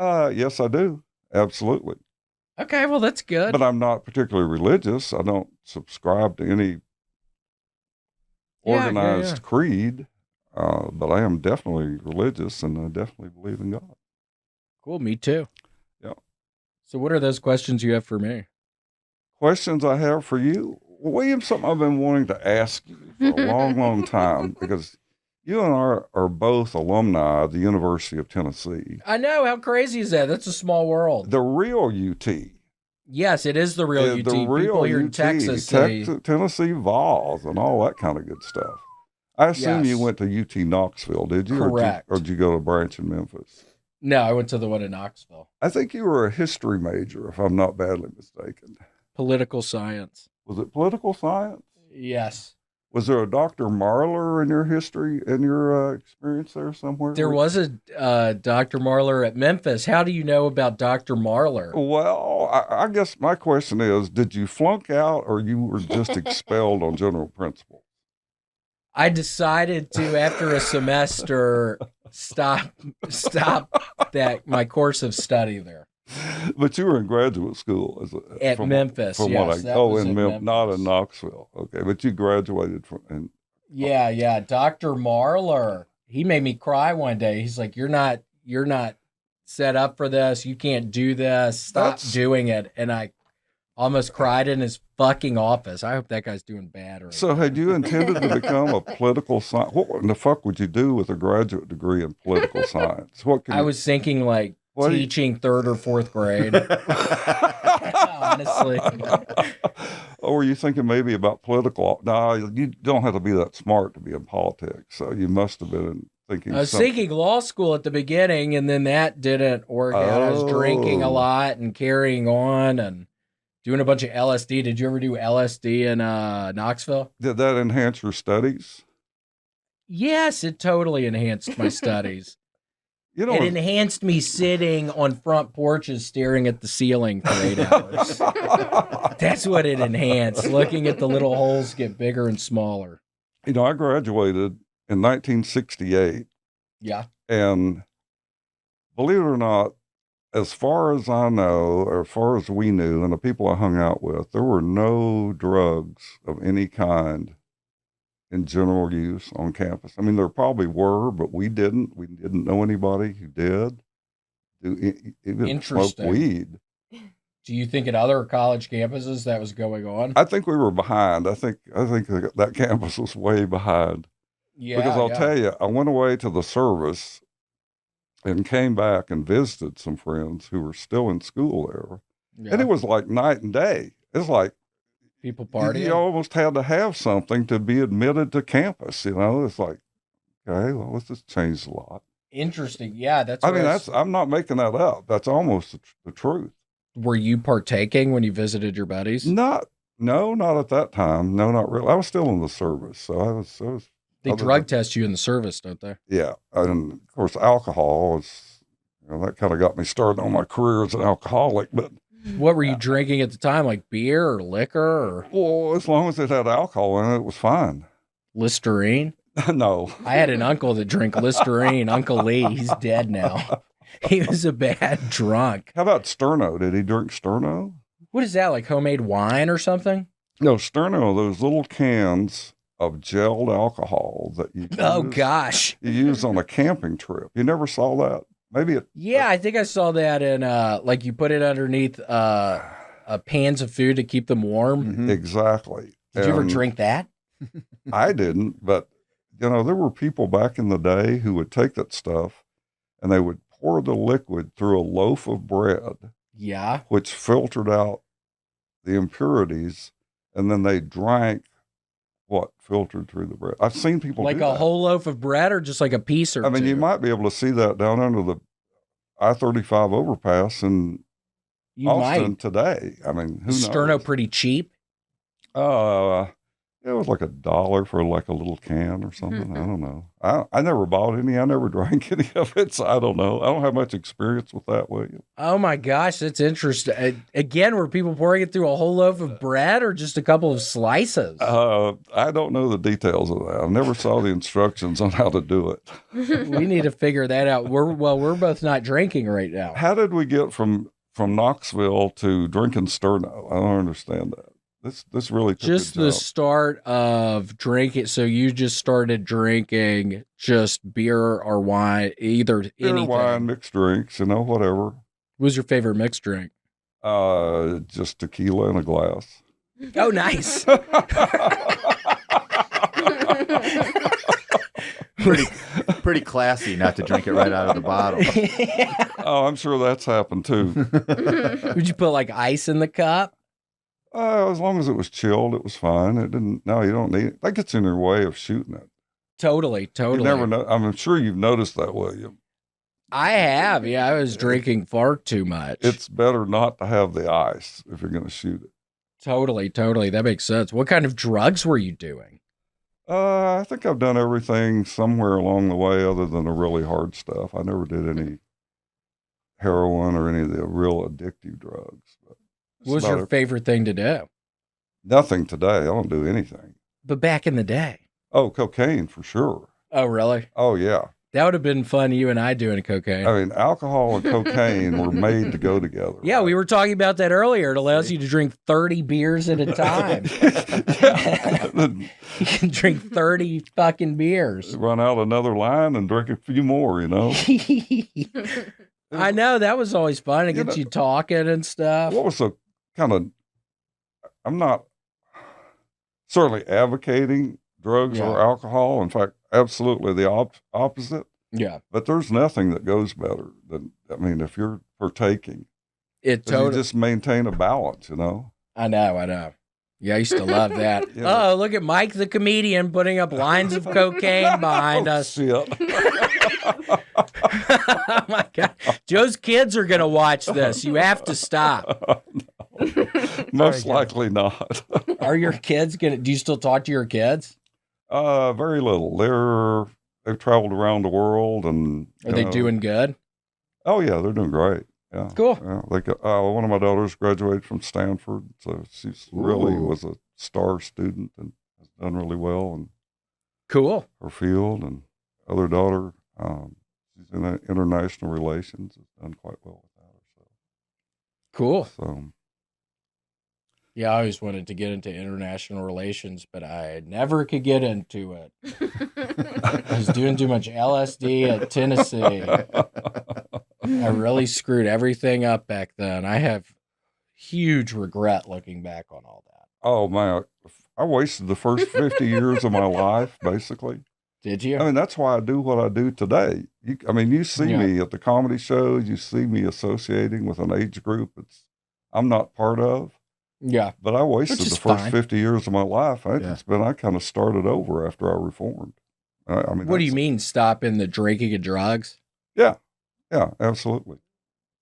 Yes, I do, absolutely. Okay, well, that's good. But I'm not particularly religious. I don't subscribe to any Yeah, organized creed, but I am definitely religious, and I definitely believe in God. Cool, me too. Yeah. So what are those questions you have for me? Questions I have for you, William, something I've been wanting to ask you for a long, long time, because you and I are both alumni of the University of Tennessee, I know. How crazy is that? That's a small world. the real UT. Yes, it is the real UT. The real People here in UT, Texas say, Tennessee Vols and all that kind of good stuff. I assume you Yes. went to UT Knoxville, did you? Correct. Or did you go to branch in Memphis? no, I went to the one in Knoxville. I think you were a history major, if I'm not badly mistaken. Political science. Was it political science? Yes. Was there a Dr. Marler in your history, in your experience there somewhere? There was a Dr. Marler at Memphis. How do you know about Dr. Marler? Well, I guess my question is, did you flunk out or you were just expelled on general principle? I decided to, after a semester, stop my course of study there. But you were in graduate school At Memphis, From yes, what that I was in at not in Memphis. Knoxville. Okay, but you graduated from. And Yeah. Dr. Marler. He made me cry one day. He's like, You're not set up for this. You can't do this. Stop That's- doing it. And I almost cried in his fucking office. I hope that guy's doing bad. Right so, now. had you intended to become a political science? What in the fuck would you do with a graduate degree in political science? What can I was thinking like What do you- teaching 3rd or 4th grade. Honestly. Or were you thinking maybe about political? No, you don't have to be that smart to be in politics. So you must have been thinking. I was something- thinking law school at the beginning, and then that didn't work out. I was drinking a Oh. lot and carrying on and doing a bunch of LSD. Did you ever do LSD in Knoxville? Did that enhance your studies? Yes, it totally enhanced my studies. You know, It enhanced me sitting on front porches staring at the ceiling for 8 hours. That's what it enhanced, looking at the little holes get bigger and smaller. you know, I graduated in 1968, Yeah. and believe it or not, as far as I know, or as far as we knew, and the people I hung out with, there were no drugs of any kind in general use on campus. I mean, there probably were, but we didn't. We didn't know anybody who did. Even smoke Interesting. weed. Do you think at other college campuses that was going on? I think we were behind. I think that campus was way behind. Yeah. Because I'll tell you, I went away to the service and came back and visited some friends who were still in school there. Yeah. And it was like night and day. It's like People you partying. almost had to have something to be admitted to campus. You know, it's like, okay, well, this has changed a lot. Interesting. Yeah, that's. I what mean, was- I'm not making that up. That's almost the truth. Were you partaking when you visited your buddies? Not No, not at that time. No, not really. I was still in the service, so I was. They other drug than- test you in the service, don't they? Yeah, and of course, alcohol is. That kind of got me started on my career as an alcoholic. But What were you drinking at the time? Like beer or liquor or well, as long as it had alcohol in it, it was fine. Listerine? No. I had an uncle that drank Listerine. Uncle Lee, he's dead now. He was a bad drunk. How about Sterno? Did he drink Sterno? What is that, like homemade wine or something? No, Sterno. Those little cans of gelled alcohol that you Oh, use- gosh. you use on a camping trip. You never saw that? Maybe it. Yeah, I think I saw that in, like you put it underneath pans of food to keep them warm. Mhm. Exactly. Did you ever And drink that? I didn't, but there were people back in the day who would take that stuff and they would pour the liquid through a loaf of bread, Yeah. which filtered out the impurities, and then they drank what filtered through the bread. I've seen people Like do a that. whole loaf of bread or just like a piece or I mean, two? you might be able to see that down under the I-35 overpass in You Austin might. today. I mean, who Is knows? Sterno pretty cheap? It was like $1 for like a little can or something. I don't know. I never bought any. I never drank any of it, so I don't know. I don't have much experience with that, William. Oh my gosh, that's interesting. Again, were people pouring it through a whole loaf of bread or just a couple of slices? I don't know the details of that. I never saw the instructions on how to do it. We need to figure that out. We're both not drinking right now. How did we get from Knoxville to drinking Sterno? I don't understand that. This really took Just a the jump. start of drinking. So you just started drinking just beer or wine, either Beer, anything. wine, mixed drinks, whatever. What was your favorite mixed drink? Just tequila in a glass. Oh, nice. Pretty classy not to drink it right out of the bottle. Oh, I'm sure that's happened too. Would you put like ice in the cup? As long as it was chilled, it was fine. It didn't. No, you don't need it. That gets in your way of shooting it. Totally. You never know. I'm sure you've noticed that, William. I have. Yeah, I was drinking far too much. It's better not to have the ice if you're going to shoot it. Totally. That makes sense. What kind of drugs were you doing? I think I've done everything somewhere along the way other than the really hard stuff. I never did any heroin or any of the real addictive drugs. But What was your favorite thing to do? Nothing today. I don't do anything. But back in the day. Oh, cocaine for sure. Oh, really? Oh, yeah. That would have been fun, you and I doing cocaine. I mean, alcohol and cocaine were made to go together. Yeah, we were talking about that earlier. It allows you to drink 30 beers at a time. You can drink 30 fucking beers. Run out another line and drink a few more, I know, that was always fun. It You gets know- you talking and stuff. What was the kind of, I'm not certainly advocating drugs or Yeah. alcohol. In fact, absolutely the opposite. Yeah, But there's nothing that goes better than, if you're partaking, it 'cause you totally. just maintain a balance, I know. Yeah, I used to love that. Yeah. Oh, look at Mike the comedian putting up lines of cocaine behind Oh, us. shit. Oh my God. Joe's kids are going to watch this. You have to stop. Most Sorry, likely not. Are your kids going to, do you still talk to your kids? Very little. They've traveled around the world and Are they doing good? Oh yeah, they're doing great. Yeah, Cool. Yeah, one of my daughters graduated from Stanford, so she's really Ooh. was a star student and has done really well in Cool. her field. And other daughter, she's in international relations, has done quite well with that. Cool. So Yeah, I always wanted to get into international relations, but I never could get into it. I was doing too much LSD at Tennessee. I really screwed everything up back then. I have huge regret looking back on all that. oh man, I wasted the first 50 years of my life basically. Did you? I mean, that's why I do what I do today. You see Yeah. me at the comedy shows, you see me associating with an age group I'm not part of. Yeah. But I wasted Which is the first fine. 50 years of my life. Yeah. I kind of started over after I reformed. What do you mean, stopping the drinking and drugs? Yeah, absolutely.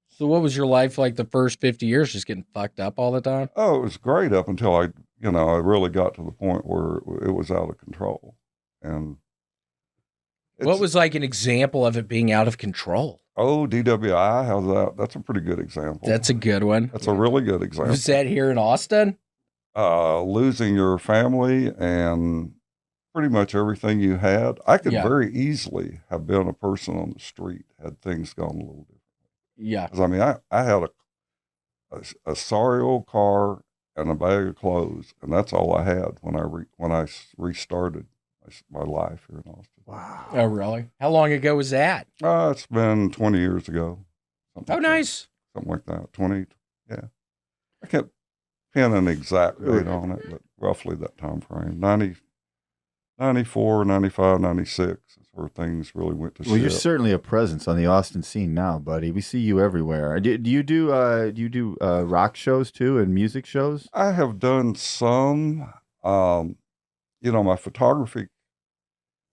So what was your life like the first 50 years? Just getting fucked up all the time? Oh, it was great up until I you know, it really got to the point where it was out of control. And What was like an example of it being out of control? Oh, DWI, how's that? That's a pretty good example. That's a good one. That's a really good example. Was that here in Austin? Losing your family and pretty much everything you had. I could very easily have been a person on the street had things gone a little different. Yeah. 'Cause I mean, I had a sorry old car and a bag of clothes, and that's all I had when I restarted my life here in Austin. Wow. Oh, really? How long ago was that? It's been 20 years ago. Oh, like nice. that. Something like that. 20, yeah. I can't pin an exact date on it, but roughly that time frame. 94, 95, 96 is where things really went to shit. Well, you're certainly a presence on the Austin scene now, buddy. We see you everywhere. Do you do rock shows too and music shows? I have done some. You know, my photography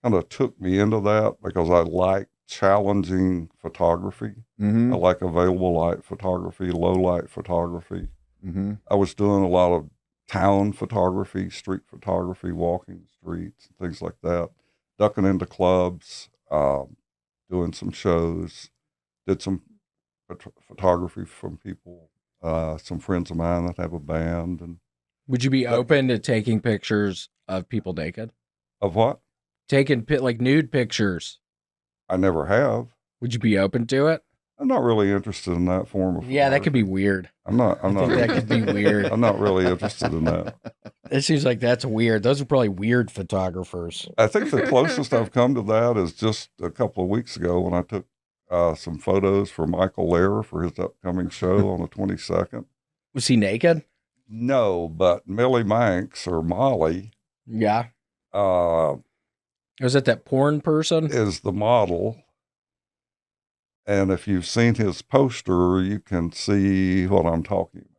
kind of took me into that because I like challenging photography. Mm-hmm. I like available light photography, low light photography. Mm-hmm. I was doing a lot of town photography, street photography, walking the streets, things like that, ducking into clubs, doing some shows, did some photography from people, some friends of mine that have a band. And Would you be open to taking pictures of people naked? of what? Taking like nude pictures. I never have. Would you be open to it? I'm not really interested in that form of Yeah, that could be weird. I'm not I think that could be weird. I'm not really interested in that. It seems like that's weird. Those are probably weird photographers. I think the closest I've come to that is just a couple of weeks ago when I took some photos for Michael Lehrer for his upcoming show on the 22nd. Was he naked? No, but Millie Manx or Molly Yeah. uh, Was that that porn person? is the model. And if you've seen his poster, you can see what I'm talking about.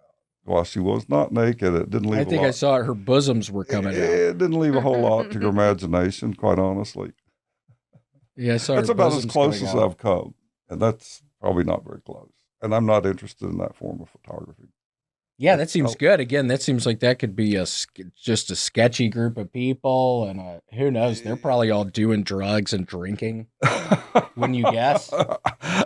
While she was not naked, it didn't leave I think I saw it. Her bosoms were coming out. It didn't leave a whole lot to your imagination, quite honestly. Yeah, I saw That's her about as bosoms close coming as out. I've come. And that's probably not very close. And I'm not interested in that form of photography. Yeah, that seems good. Again, that seems like that could be just a sketchy group of people, and who knows? They're probably all doing drugs and drinking. Wouldn't you guess?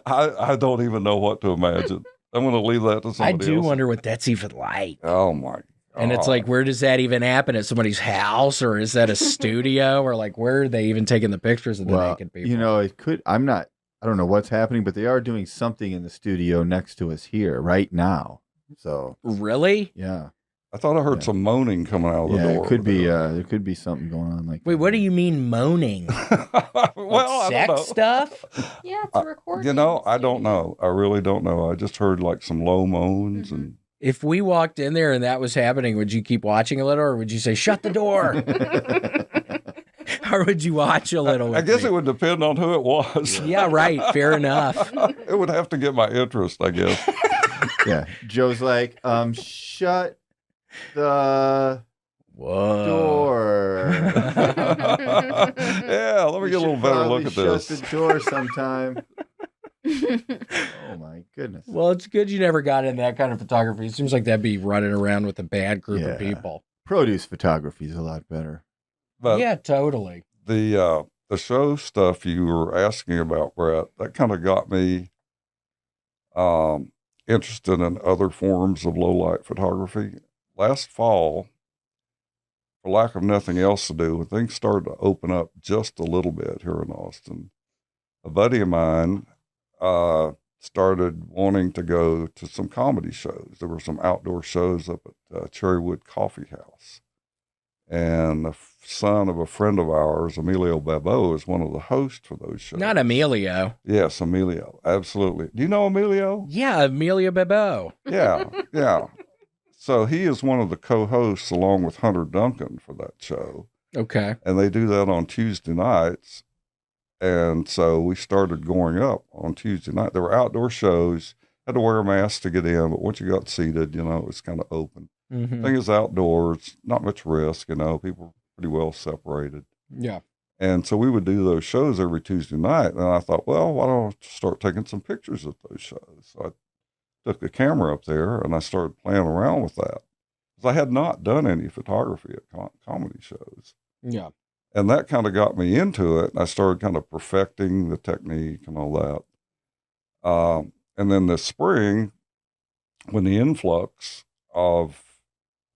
I don't even know what to imagine. I'm going to leave that to somebody I do else. wonder what that's even like. Oh, my God. And it's like, where does that even happen? At somebody's house, or is that a studio, or like where are they even taking the pictures of the naked people? You know, it could. I don't know what's happening, but they are doing something in the studio next to us here right now. So really? yeah. I thought I heard some moaning coming out of the door. It could be. There could be something going on. Like, Wait, what do you mean moaning? Well, Like I don't know. sex stuff? Yeah, it's a recording. You know, I don't know. I really don't know. I just heard like some low moans and. If we walked in there and that was happening, would you keep watching a little, or would you say, shut the door? Or would you watch a little? I guess it would depend on who it was. Yeah, right. Fair enough. It would have to get my interest, I guess. yeah. Joe's like, shut the door. Yeah, let me get a little better look at this. Shut the door sometime. Oh my goodness. Well, it's good you never got into that kind of photography. It seems like that'd be running around with a bad group of people. Produce photography is a lot better. But yeah, totally. The show stuff you were asking about, Brett, that kind of got me interested in other forms of low light photography. Last fall, for lack of nothing else to do, when things started to open up just a little bit here in Austin, a buddy of mine started wanting to go to some comedy shows. There were some outdoor shows up at Cherrywood Coffee House. And the son of a friend of ours, Emilio Babot, is one of the hosts for those shows. Not Emilio. Yes, Emilio. Absolutely. Do you know Emilio? Yeah, Emilio Babot. Yeah, yeah. So he is one of the co-hosts along with Hunter Duncan for that show. Okay. And they do that on Tuesday nights. And so we started going up on Tuesday night. There were outdoor shows. Had to wear a mask to get in, but once you got seated, you know, it was kind of open. Mm-hmm. Thing is outdoors, not much risk, you know, people were pretty well separated. Yeah. And so we would do those shows every Tuesday night. And I thought, well, why don't I start taking some pictures of those shows? So I took the camera up there and I started playing around with that. because I had not done any photography at comedy shows. Yeah. And that kind of got me into it. And I started kind of perfecting the technique and all that. And then this spring, when the influx of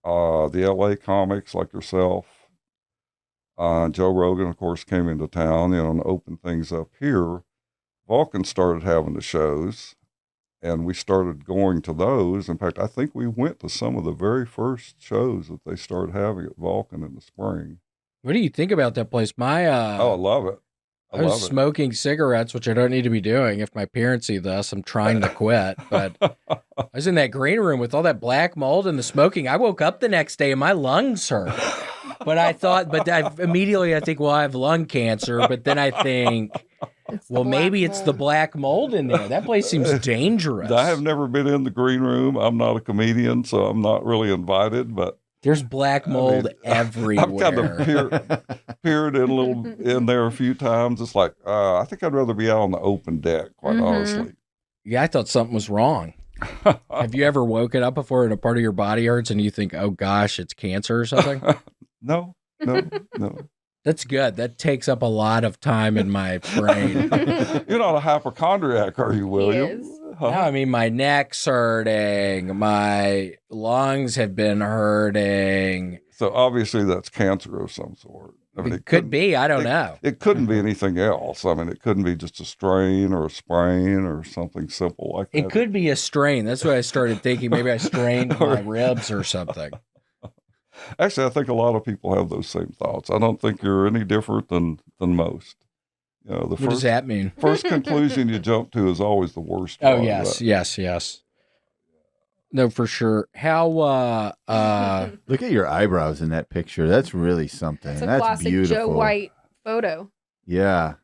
the LA comics like yourself, Joe Rogan, of course, came into town, and opened things up here, Vulcan started having the shows, and we started going to those. In fact, I think we went to some of the very first shows that they started having at Vulcan in the spring. What do you think about that place? My Oh, I love it. I was smoking cigarettes, which I don't need to be doing. If my parents see this, I'm trying to quit. But I was in that green room with all that black mold and the smoking. I woke up the next day and my lungs hurt. But I think, well, I have lung cancer. But then I think, well, maybe it's the black mold in there. That place seems dangerous. I have never been in the green room. I'm not a comedian, so I'm not really invited, but there's black mold everywhere. I've kind of peered in there a few times. It's like, I think I'd rather be out on the open deck, quite honestly. Yeah, I thought something was wrong. Have you ever woken up before and a part of your body hurts and you think, oh gosh, it's cancer or something? No. That's good. That takes up a lot of time in my brain. You're not a hypochondriac, are you, William? No, I mean, my neck's hurting. My lungs have been hurting. So obviously that's cancer of some sort. I mean, it could be. I don't know. It couldn't be anything else. I mean, it couldn't be just a strain or a sprain or something simple like that. It could be a strain. That's what I started thinking. Maybe I strained my ribs or something. Actually, I think a lot of people have those same thoughts. I don't think you're any different than most. What does that mean? First conclusion you jump to is always the worst. Oh, yes. No, for sure. How, look at your eyebrows in that picture. That's really something. It's a That's classic beautiful. Joe White photo. Yeah.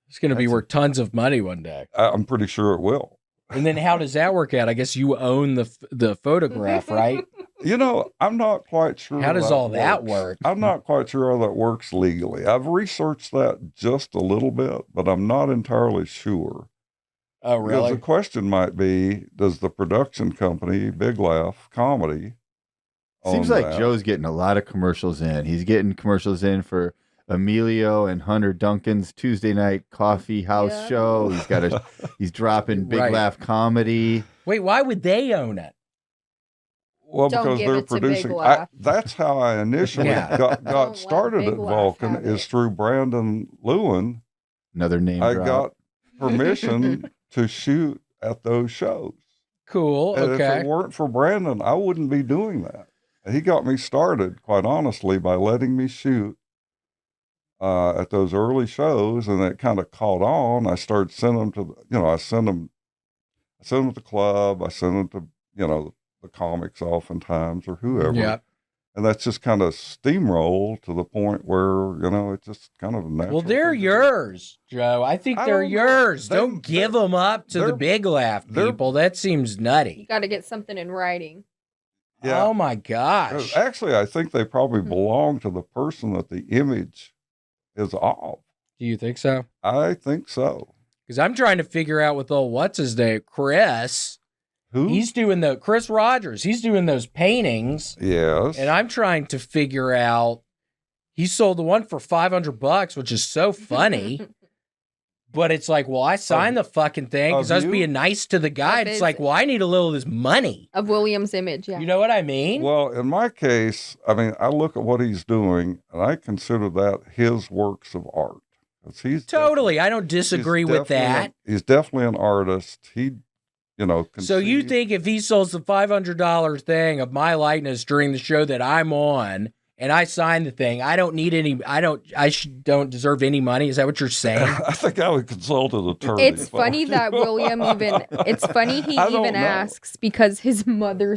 It's going to be worth tons of money one day. I'm pretty sure it will. And then how does that work out? I guess you own the photograph, right? I'm not quite sure. How does all that work? I'm not quite sure how that works legally. I've researched that just a little bit, but I'm not entirely sure. Oh, really? Because the question might be, does the production company, Big Laugh Comedy, Seems like Joe's getting a lot of commercials in. He's getting commercials in for Emilio and Hunter Duncan's Tuesday night coffee house show. He's dropping Big Laugh Comedy. Wait, why would they own it? Well, because they're producing. That's how I initially got started at Vulcan, is through Brandon Lewin. Another name I drop. got permission to shoot at those shows. Cool. And okay. if it weren't for Brandon, I wouldn't be doing that. He got me started, quite honestly, by letting me shoot at those early shows, and it kind of caught on. I started sending them to, I send them to the club. I send them to, the comics oftentimes or whoever. Yeah. And that's just kind of steamroll to the point where, it's just kind of natural. Well, they're yours, Joe. I think they're yours. Don't give them up to the Big Laugh people. That seems nutty. You got to get something in writing. Yeah. Oh, my gosh. Actually, I think they probably belong to the person that the image is of. Do you think so? I think so. Because I'm trying to figure out with what's his name, Chris. Who? He's doing Chris Rogers. He's doing those paintings. Yes. And I'm trying to figure out, he sold the one for $500, which is so funny. But it's like, well, I signed the fucking thing because I was being nice to the guy. It's like, well, I need a little of this money. Of William's image, yeah. You know what I mean? Well, in my case, I look at what he's doing, and I consider that his works of art. Totally. I don't disagree with that. He's definitely an artist. So you think if he sells the $500 thing of my likeness during the show that I'm on, and I sign the thing, I don't need any. Don't deserve any money. Is that what you're saying? I think I would consult an attorney. It's funny that William It's funny he even asks because his mother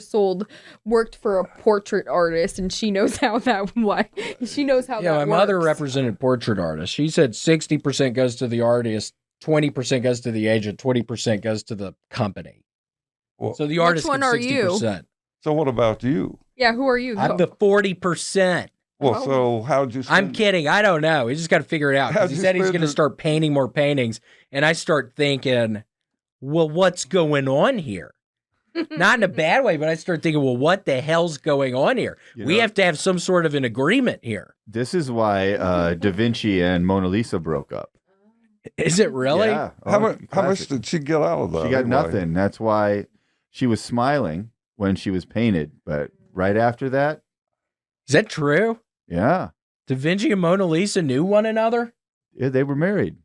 worked for a portrait artist, and she knows how that. She knows how that my works. mother represented portrait artists. She said 60% goes to the artist, 20% goes to the agent, 20% goes to the company. Well, so the artist one gets are 60%. you? So what about you? Yeah, who are you? I'm the 40%. Well, so how'd you I'm kidding. I don't know. We just got to figure it out. Because he said he's going to start painting more paintings. And I start thinking, well, what's going on here? Not in a bad way, but I started thinking, well, what the hell's going on here? We have to have some sort of an agreement here. This is why Da Vinci and Mona Lisa broke up. Is it really? Yeah. How much did she get out of that? She got anyway? nothing. That's why she was smiling when she was painted. But right after that, Is that true? yeah, Da Vinci and Mona Lisa knew one another? they were married.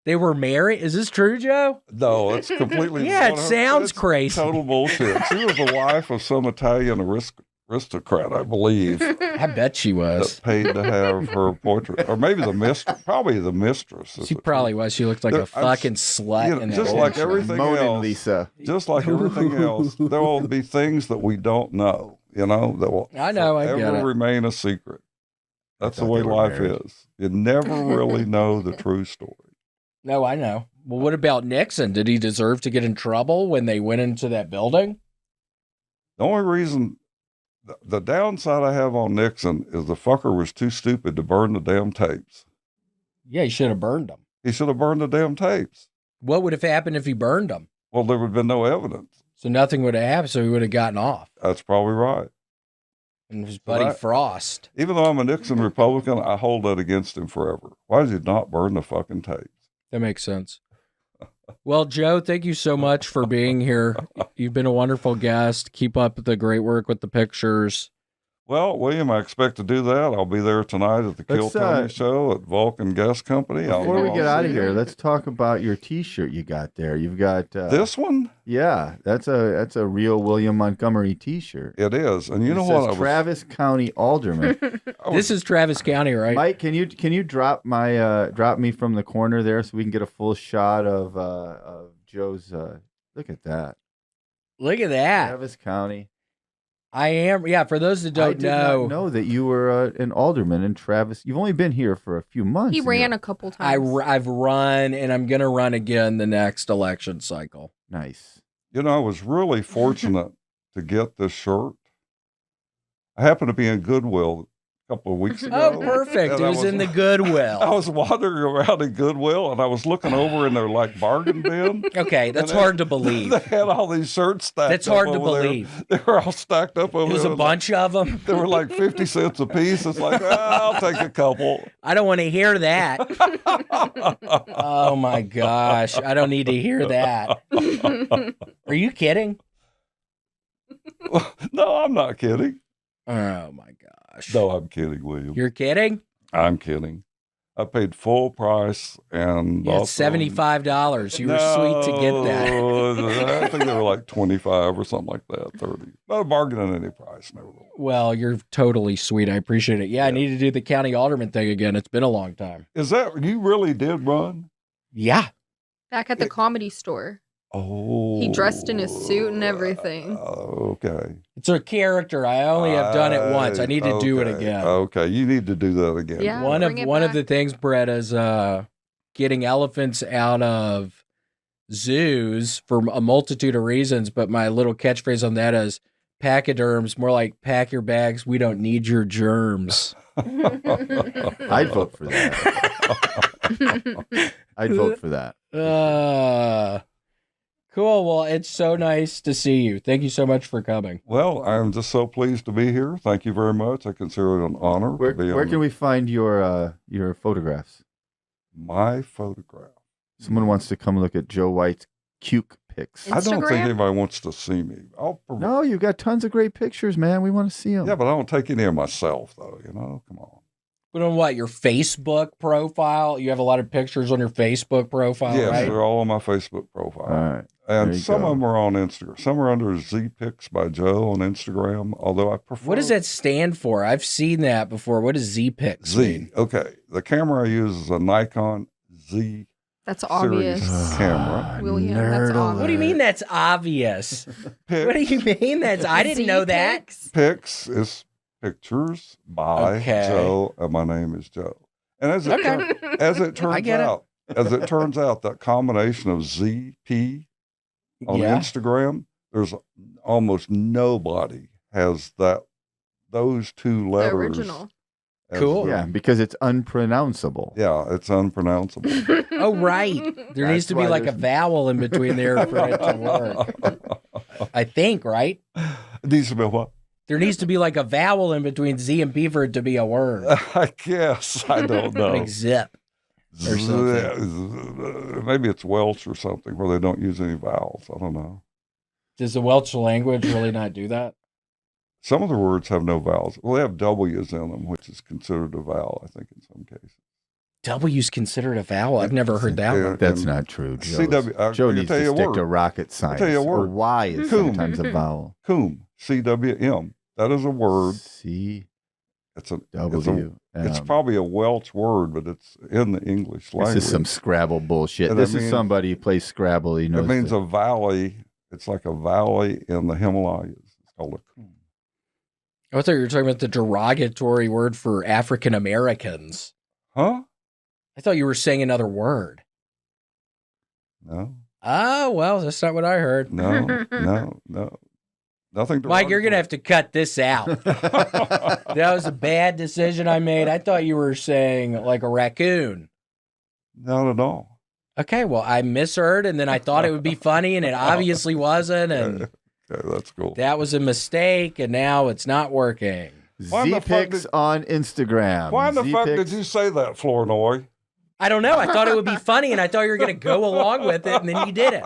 They were married? Is this true, Joe? No, it's completely. Yeah, it 100% sounds crazy. Total bullshit. She was the wife of some Italian aristocrat, I believe, I bet she was. that paid to have her portrait, or maybe the mistress, probably the mistress. She probably was. She looked like a fucking slut. you know, in that just like picture. everything Mona else. Lisa. Just like everything else, there will be things that we don't know. You know, that will I know, I get forever it. remain a secret. That's the thought way they were life married. is. You never really know the true story. No, I know. Well, what about Nixon? Did he deserve to get in trouble when they went into that building? The only reason, the downside I have on Nixon is the fucker was too stupid to burn the damn tapes. Yeah, he should have burned them. He should have burned the damn tapes. What would have happened if he burned them? Well, there would have been no evidence. So nothing would have happened, so he would have gotten off. That's probably right. And his buddy Right. Frost. Even though I'm a Nixon Republican, I hold that against him forever. Why did he not burn the fucking tapes? That makes sense. Well, Joe, thank you so much for being here. You've been a wonderful guest. Keep up the great work with the pictures. Well, William, I expect to do that. I'll be there tonight at the Kill Let's, Tony Show at Vulcan Gas Company. Before we I'll get out see of you. here, let's talk about your T-shirt you got there. You've got This one? yeah, that's a real William Montgomery T-shirt. It is. And you It know says what? Travis County Alderman. This is Travis County, right? Mike, can you drop me from the corner there so we can get a full shot of Joe's? Look at that, Look at that. Travis County. I am. Yeah, for those that I don't did not know that you were an alderman in Travis. You've only been here for a few months. He and ran you're- a couple times. I've run, and I'm going to run again the next election cycle. Nice. You know, I was really fortunate to get this shirt. I happened to be in Goodwill a couple of weeks ago. Oh, perfect. and It I was in the Goodwill. I was wandering around in Goodwill, and I was looking over in their like bargain bin. Okay, that's And they- hard to believe. They had all these shirts stacked. That's up hard to over there. believe. They were all stacked up over There's there. a bunch of them. They were like 50 cents a piece. It's like, I'll take a couple. I don't want to hear that. Oh my gosh. I don't need to hear that. Are you kidding? No, I'm not kidding. Oh my gosh. No, I'm kidding, William. You're kidding? I'm kidding. I paid full price and Yeah, it's also- $75. You were sweet to get that. No, I think they were like 25 or something like that, 30. Not a bargain at any price, never. Well, you're totally sweet. I appreciate it. Yeah, I need to do the county alderman thing again. It's been a long time. Is that, you really did run? Yeah. Back at the comedy store. Oh. He dressed in his suit and everything. Okay. It's a character. I only have done it once. I need to do it Okay. again. Okay, you need to do that again. Yeah. One bring it of back. the things, Brett, is getting elephants out of zoos for a multitude of reasons. But my little catchphrase on that is pachyderms, more like pack your bags. We don't need your germs. I'd vote for that. I'd vote for that. Cool. Well, it's so nice to see you. Thank you so much for coming. Well, I'm just so pleased to be here. Thank you very much. I consider it an honor Where to be where on can we find your photographs? my photograph. Someone wants to come look at Joe White's cute pics. I don't think Instagram? anybody wants to see me. No, you've got tons of great pictures, man. We want to see them. Yeah, but I don't take any of myself, though. You know, come on. But on what, your Facebook profile? You have a lot of pictures on your Facebook profile, Yes, right? they're all on my Facebook profile. All right. And there you some go. of them are on Instagram. Some are under Z Pics by Joe on Instagram, although I prefer What does that stand for? I've seen that before. What does Z-Pix Z. mean? Okay. The camera I use is a Nikon Z That's series obvious. camera. William, that's Nerd obvious. What do you mean that's obvious? What do Pics, you mean that's... I didn't know that. Z-Pics? Pics is pictures by Okay. Joe, and my name is Joe. And as it, Okay. as it turns get it. out, that combination of ZP on Yeah. Instagram, there's almost nobody has those two The letters. original. as Cool. their- Yeah, because it's unpronounceable. Yeah, it's unpronounceable. Oh, right. There needs That's to be why like a there's- vowel in between there for it to work. I think, right? It needs to be what? There needs to be like a vowel in between Z and B for it to be a word. I guess. I don't know. Like zip or something. Maybe it's Welsh or something where they don't use any vowels. I don't know. Does the Welsh language really not do that? Some of the words have no vowels. Well, they have W's in them, which is considered a vowel, I think, in some cases. W's considered a vowel? I've never heard that one. That's not true. Joe needs to stick to rocket science. Tell you a word. Or Y is Coom. sometimes a vowel. Coom, C-W-M. That is a word. C It's a W. It's probably a Welsh word, but it's in the English language. This is some Scrabble bullshit. And This it is somebody who plays Scrabble. He knows It means that. a valley. It's like a valley in the Himalayas. It's called a coom. I thought you were talking about the derogatory word for African Americans. Huh? I thought you were saying another word. No. Oh, well, that's not what I heard. No. Nothing. Mike, you're going to have to cut this out. That was a bad decision I made. I thought you were saying like a raccoon. Not at all. Okay, well, I misheard, and then I thought it would be funny, and it obviously wasn't, and Okay, that's cool. that was a mistake, and now it's not working. Why the fuck Z-Pics did- on Instagram. Why in the fuck Z-Pics- did you say that, Flournoy? I don't know. I thought it would be funny, and I thought you were going to go along with it, and then you did it.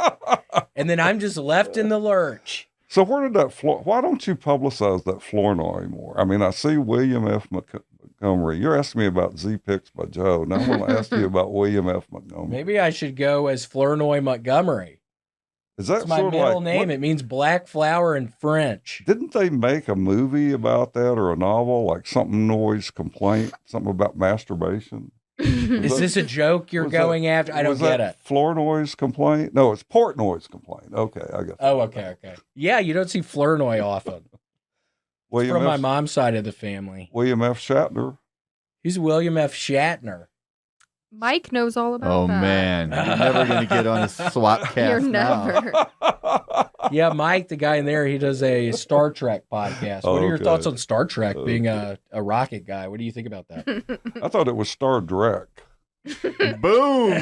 And then I'm just left in the lurch. So where did that why don't you publicize that Flournoy more? I mean, I see William F. Montgomery. You're asking me about Z-Pics by Joe. Now I'm going to ask you about William F. Montgomery. Maybe I should go as Flournoy Montgomery. Is that That's my sort of middle like, name. what- It means black flower in French. Didn't they make a movie about that or a novel, like something noise complaint, something about masturbation? Is this a joke you're was going after? I don't was get that it. Floor noise complaint? No, it's port noise complaint. Okay, I guess. Oh, okay. Yeah, you don't see Flournoy often. It's William from my F. mom's side of the family. William F. Shatner. He's William F. Shatner. Mike knows all about Oh that. man, you're never gonna get on a swap cast. You're now. never. Yeah, Mike, the guy in there, he does a Star Trek podcast. What are your Okay. thoughts on Star Trek, being a rocket guy? What do you think about that? I thought it was Star Trek. Boom.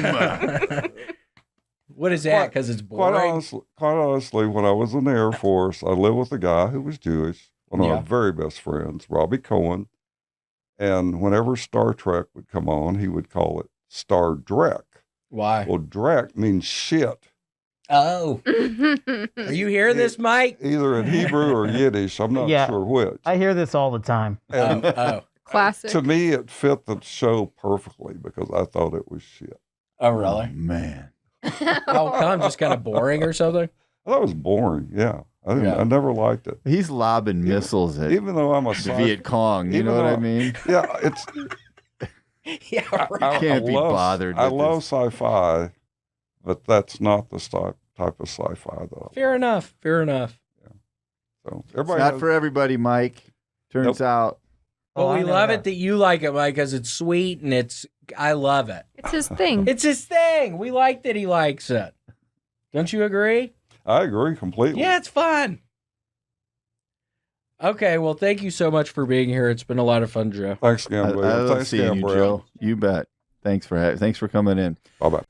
What is that? Because it's boring. Quite honestly, when I was in the Air Force, I lived with a guy who was Jewish, one of Yeah. our very best friends, Robbie Cohen. And whenever Star Trek would come on, he would call it Star Drek. Why? Well, Drek means shit, Oh, are you hearing this, Mike? either in Hebrew or Yiddish. I'm not Yeah. sure which. I hear this all the time. And Oh, Classic. to me, it fit the show perfectly because I thought it was shit. oh, Oh, really? man. How come? Just kind of boring or something? I thought it was boring. Yeah. Yeah. I never liked it. He's lobbing missiles at Even though I'm a the sci- Viet Cong. You even know what I though- mean? Yeah, it's Yeah, right. Can't be bothered I with love this. sci-fi, but that's not the type of sci-fi that I Fair enough. Fair enough. So It's everybody not has- for everybody, Mike. Turns out. But Oh, I we know love that. it that you like it, Mike, because it's sweet and I love it. It's his thing. It's his thing. We like that he likes it. Don't you agree? I agree completely. Yeah, it's fun. Okay, well, thank you so much for being here. It's been a lot of fun, Joe. Thanks, I Gamble. love Thanks, seeing you, Gamble. Joe. You bet. Thanks for coming in. Bye-bye.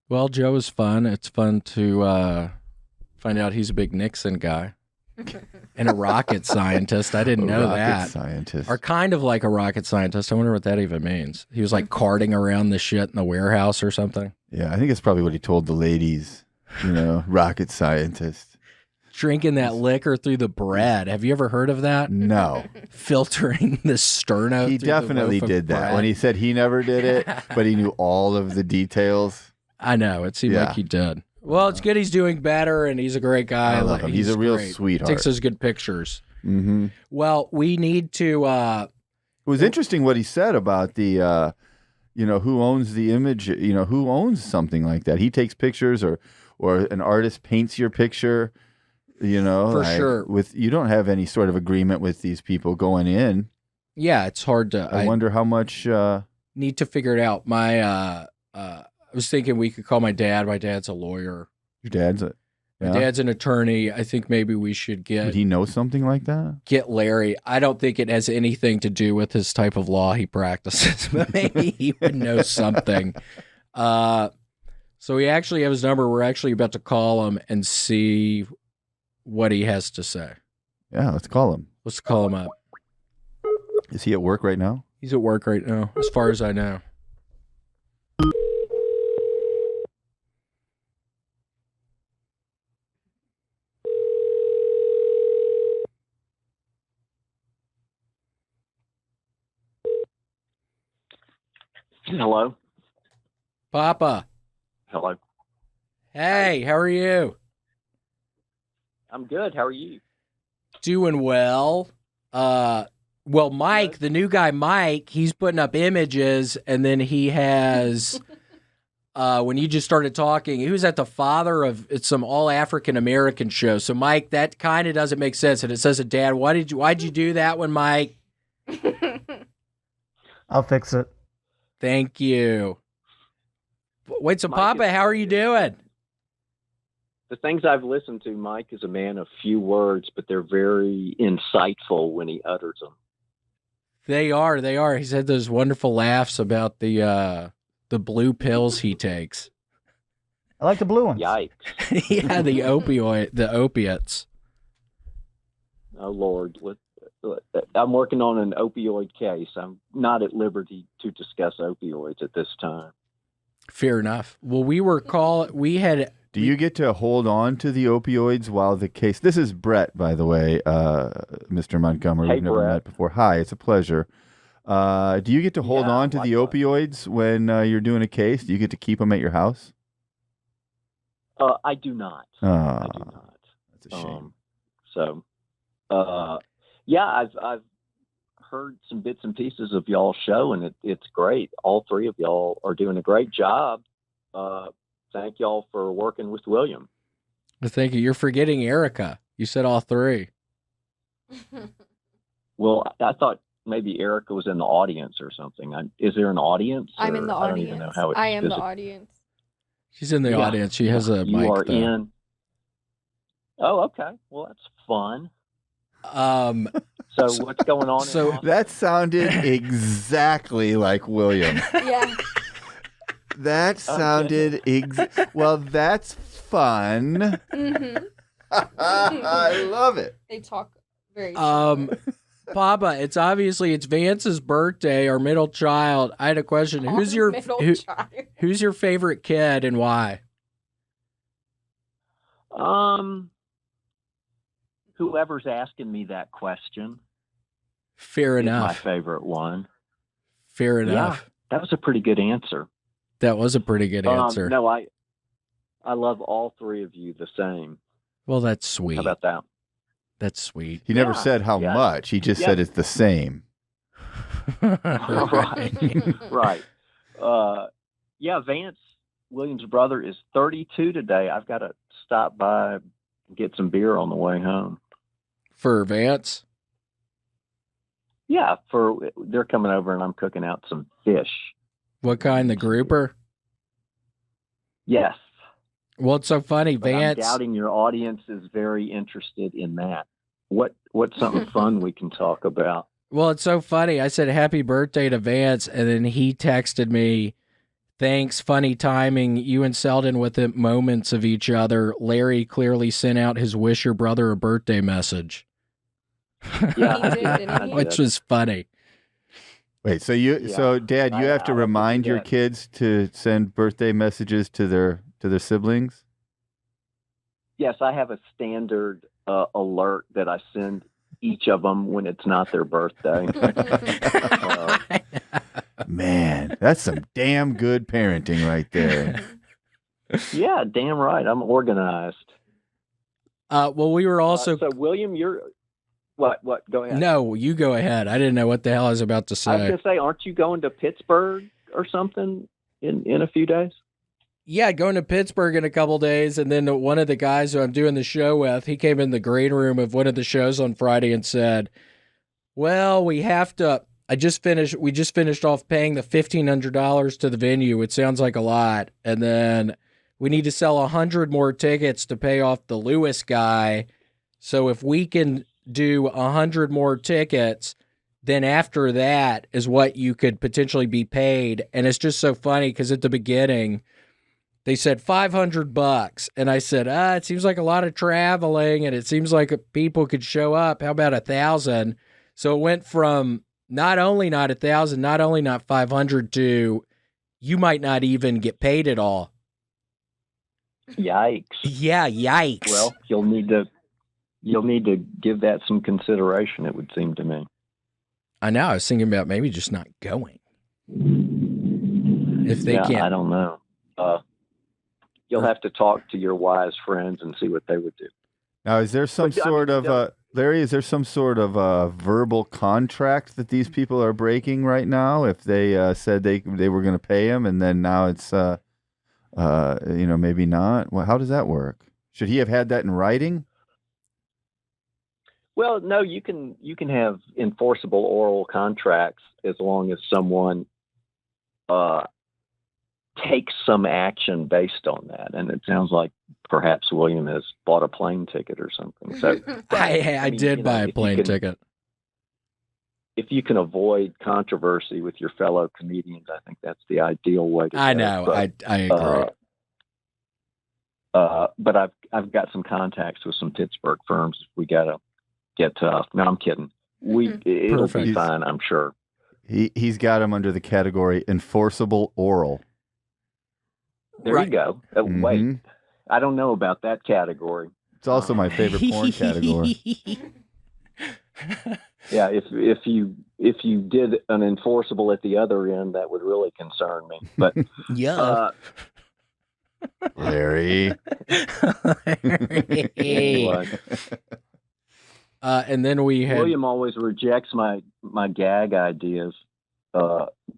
Well, Joe is fun. It's fun to find out he's a big Nixon guy and a rocket scientist. I didn't know Rocket that. scientist. Or kind of like a rocket scientist. I wonder what that even means. He was like carting around the shit in the warehouse or something. Yeah, I think it's probably what he told the ladies. You know, rocket scientist. Drinking that liquor through the bread. Have you ever heard of that? No, Filtering the sterno. he through the definitely loaf of did that. bread. When he said he never did it, but he knew all of the details. I know. It seemed Yeah. like he did. Well, it's good he's doing better, and he's a great guy. I love him. He's a real great. sweetheart. Takes us good pictures. Mm-hmm. Well, we need to. It was interesting what he said about the, who owns the image, who owns something like that. He takes pictures or an artist paints your picture, For sure. You don't have any sort of agreement with these people going in. Yeah, it's hard to. I wonder how much. need to figure it out. I was thinking we could call my dad. My dad's a lawyer. Your dad's a. My Yeah? dad's an attorney. I think maybe we should Would he know something like that? get Larry. I don't think it has anything to do with his type of law he practices, but maybe he would know something. So we actually have his number. We're actually about to call him and see what he has to say. Yeah, let's call him. Let's call him up. Is he at work right now? He's at work right now, as far as I know. Hello. Papa. Hello. Hey, how are you? I'm good. How are you? Doing well. Well, Mike, the new guy, Mike, he's putting up images, and then he has, when you just started talking, he was at the father of it's some all African American show. So, Mike, that kind of doesn't make sense. And it says, "Dad, why'd you do that one, Mike?" I'll fix it. Thank you. Wait, so Mike Papa, is- how are you doing? The things I've listened to, Mike is a man of few words, but they're very insightful when he utters them. They are. He's had those wonderful laughs about the blue pills he takes. I like the blue ones. Yikes. Yeah, the opiates. Oh, Lord. I'm working on an opioid case. I'm not at liberty to discuss opioids at this time. Fair enough. Well, Do you get to hold on to the opioids while the case? This is Brett, by the way, Mr. Montgomery. Hey, We've never Brett. met before. Hi, it's a pleasure. Do you get to hold Yeah, on to the likewise. opioids when you're doing a case? Do you get to keep them at your house? I do not. Ah, I do not. that's a shame. Yeah, I've heard some bits and pieces of y'all's show, and it's great. All three of y'all are doing a great job. Thank y'all for working with William. Thank you. You're forgetting Erica. You said all three. Well, I thought maybe Erica was in the audience or something. Is there an audience? I'm or in the I don't even know audience. how it's I am the physical. audience. She's in the Yeah, audience. She has a You mic, are though. in. Oh, okay. Well, that's fun. So what's going on? so in Austin? That sounded exactly like William. Yeah. That sounded well. That's fun. hmm I love it. They talk very. Papa, it's Vance's birthday, our middle child. I had a question. Who's your child? who's your favorite kid and why? Whoever's asking me that question Fair is my enough. favorite one. Fair enough. That was a pretty good answer. That was a pretty good answer. No, I love all three of you the same. Well, that's sweet. How about that? That's sweet. He never Yeah, said how yeah. much. He just Yeah. said it's the same. Right. Yeah, Vance, William's brother, is 32 today. I've got to stop by and get some beer on the way home. For Vance? Yeah, they're coming over and I'm cooking out some fish. What kind? The grouper? Yes. Well, it's so funny. But I'm Vance. doubting your audience is very interested in that. What's something fun we can talk about? Well, it's so funny. I said happy birthday to Vance, and then he texted me, "Thanks, funny timing. You and Selden within moments of each other. Larry clearly sent out his wish your brother a birthday message." Yeah, He did, didn't he? Which was funny. Wait, so Yeah. Dad, you I have to have to do remind your that. kids to send birthday messages to their siblings? Yes, I have a standard alert that I send each of them when it's not their birthday. Man, that's some damn good parenting right there. Yeah, damn right. I'm organized. Well, we were also. So, William, you're what? Go ahead. No, you go ahead. I didn't know what the hell I was about to I was say. going to say, aren't you going to Pittsburgh or something in a few days? Yeah, going to Pittsburgh in a couple days, and then one of the guys who I'm doing the show with, he came in the green room of one of the shows on Friday and said, "Well, we have to. We just finished off paying the $1,500 to the venue. It sounds like a lot, and then we need to sell 100 more tickets to pay off the Lewis guy. So if we can do 100 more tickets, then after that is what you could potentially be paid. And it's just so funny because at the beginning they said $500, and I said, it seems like a lot of traveling, and it seems like people could show up. How about 1,000? So it went from not only not 1,000, not only not 500 to you might not even get paid at all. Yikes. Yeah, yikes. Well, you'll need to give that some consideration, it would seem to me. I know. I was thinking about maybe just not going. If they can't. I don't know. You'll have to talk to your wise friends and see what they would do. Now, is there some sort of Larry? Is there some sort of verbal contract that these people are breaking right now? If they said they were going to pay him, and then now it's maybe not. Well, how does that work? Should he have had that in writing? Well, no. You can have enforceable oral contracts as long as someone takes some action based on that. And it sounds like perhaps William has bought a plane ticket or something. So I did buy a plane ticket. If you can avoid controversy with your fellow comedians, I think that's the ideal way to go. I know. But, I agree. But I've got some contacts with some Pittsburgh firms. We got to get tough. No, I'm kidding. It'll be fine, I'm sure. He's got him under the category enforceable oral. There you go. Wait, I don't know about that category. It's also my favorite porn category. Yeah, if you did an enforceable at the other end, that would really concern me. But yeah, Larry. Anyway. And then we had William always rejects my gag ideas.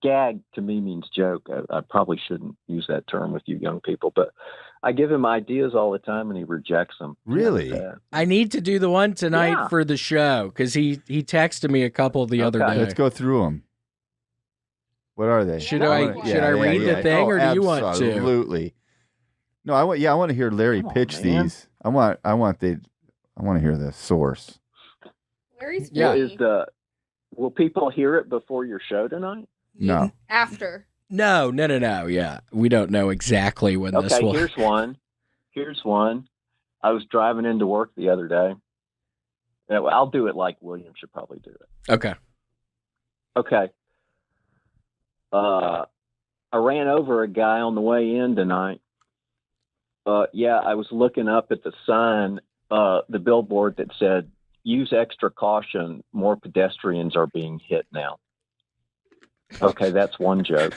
Gag to me means joke. I probably shouldn't use that term with you young people, but I give him ideas all the time and he rejects them. Really? I need to do the one tonight for the show because he texted me a couple the other day. Let's go through them. What are they? Should I read the thing or do you want to? Absolutely. No, I want to hear Larry pitch these. I want to hear the source. Larry's funny. Will people hear it before your show tonight? No. After. No. Yeah. We don't know exactly when this will. Here's one. I was driving into work the other day. I'll do it like William should probably do it. Okay. I ran over a guy on the way in tonight. I was looking up at the sign, the billboard that said, "Use extra caution. More pedestrians are being hit now." Okay, that's one joke.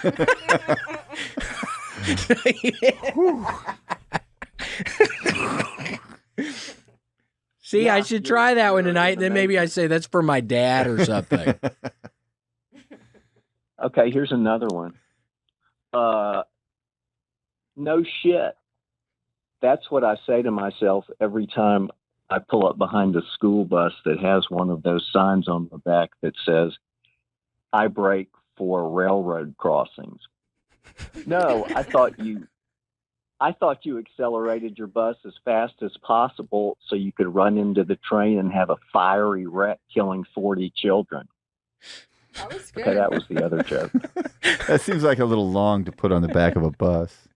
See, I should try that one tonight, and then maybe I say that's for my dad or something. Okay, here's another one. No shit. That's what I say to myself every time I pull up behind a school bus that has one of those signs on the back that says, "I brake for railroad crossings." No, I thought you accelerated your bus as fast as possible so you could run into the train and have a fiery wreck killing 40 children. That was good. Okay, that was the other joke. That seems like a little long to put on the back of a bus.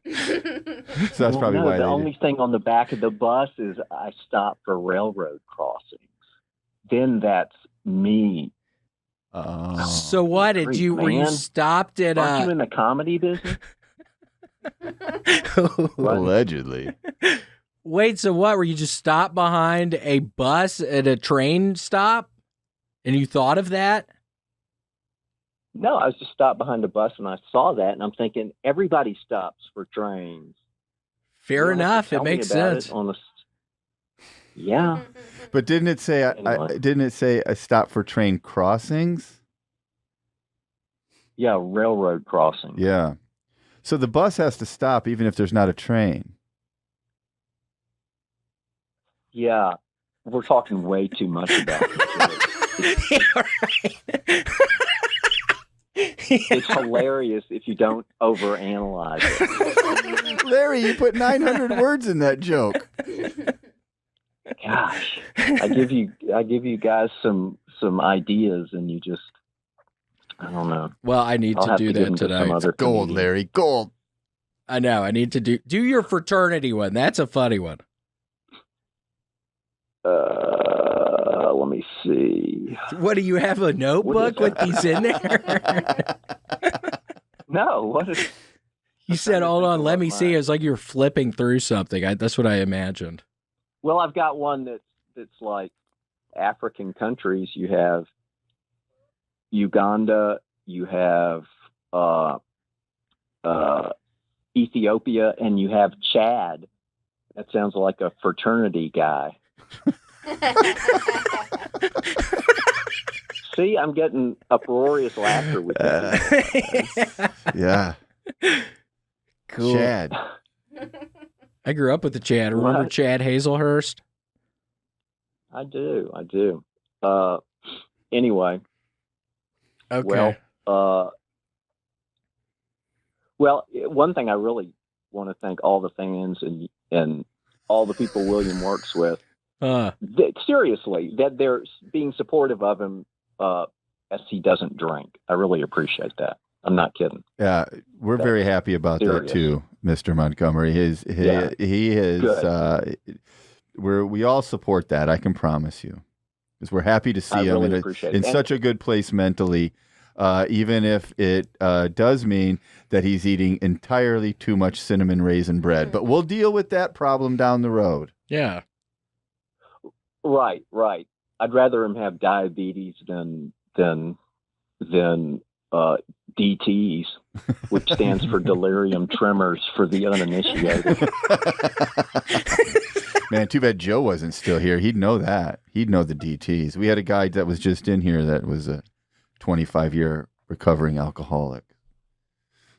So that's probably why the only thing on the back of the bus is "I stop for railroad crossings." Then that's me. So what did you? Were you stopped at? Aren't you in the comedy business? Allegedly. Wait, so what? Were you just stopped behind a bus at a train stop, and you thought of that? No, I was just stopped behind a bus and I saw that, and I'm thinking everybody stops for trains. Fair enough. It makes sense. Yeah. But didn't it say? Didn't it say a stop for train crossings? Yeah, railroad crossing. Yeah. So the bus has to stop even if there's not a train. Yeah, we're talking way too much about this. It's hilarious if you don't overanalyze it. Larry, you put 900 words in that joke. Gosh, I give you guys some some ideas, and you just, I don't know. Well, I need I'll to have do to give that them to some tonight. other Gold, comedian. Larry, gold. I know. I need to do your fraternity one. That's a funny one. Let me see. What do you have, a notebook with these in there? No, what is? You said, hold on, let me see. It's like you're flipping through something. That's what I imagined. Well, I've got one that's like African countries. You have Uganda. You have Ethiopia, and you have Chad. That sounds like a fraternity guy. See, I'm getting uproarious laughter with this. Yeah. Cool. Chad. I grew up with the Chad. Remember What? Chad Hazelhurst? I do. Anyway, Okay. well, one thing I really want to thank all the fans and all the people William works with. Seriously, that they're being supportive of him as he doesn't drink. I really appreciate that. I'm not kidding. Yeah, we're very happy about that serious. too, Mr. Montgomery. He is. Good. We all support that. I can promise you, because we're happy to see I him really appreciate it. in And- such a good place mentally. Even if it does mean that he's eating entirely too much cinnamon raisin bread, but we'll deal with that problem down the road. Yeah. Right. I'd rather him have diabetes than DTs, which stands for delirium tremors for the uninitiated. Man, too bad Joe wasn't still here. He'd know that. He'd know the DTs. We had a guy that was just in here that was a 25-year recovering alcoholic.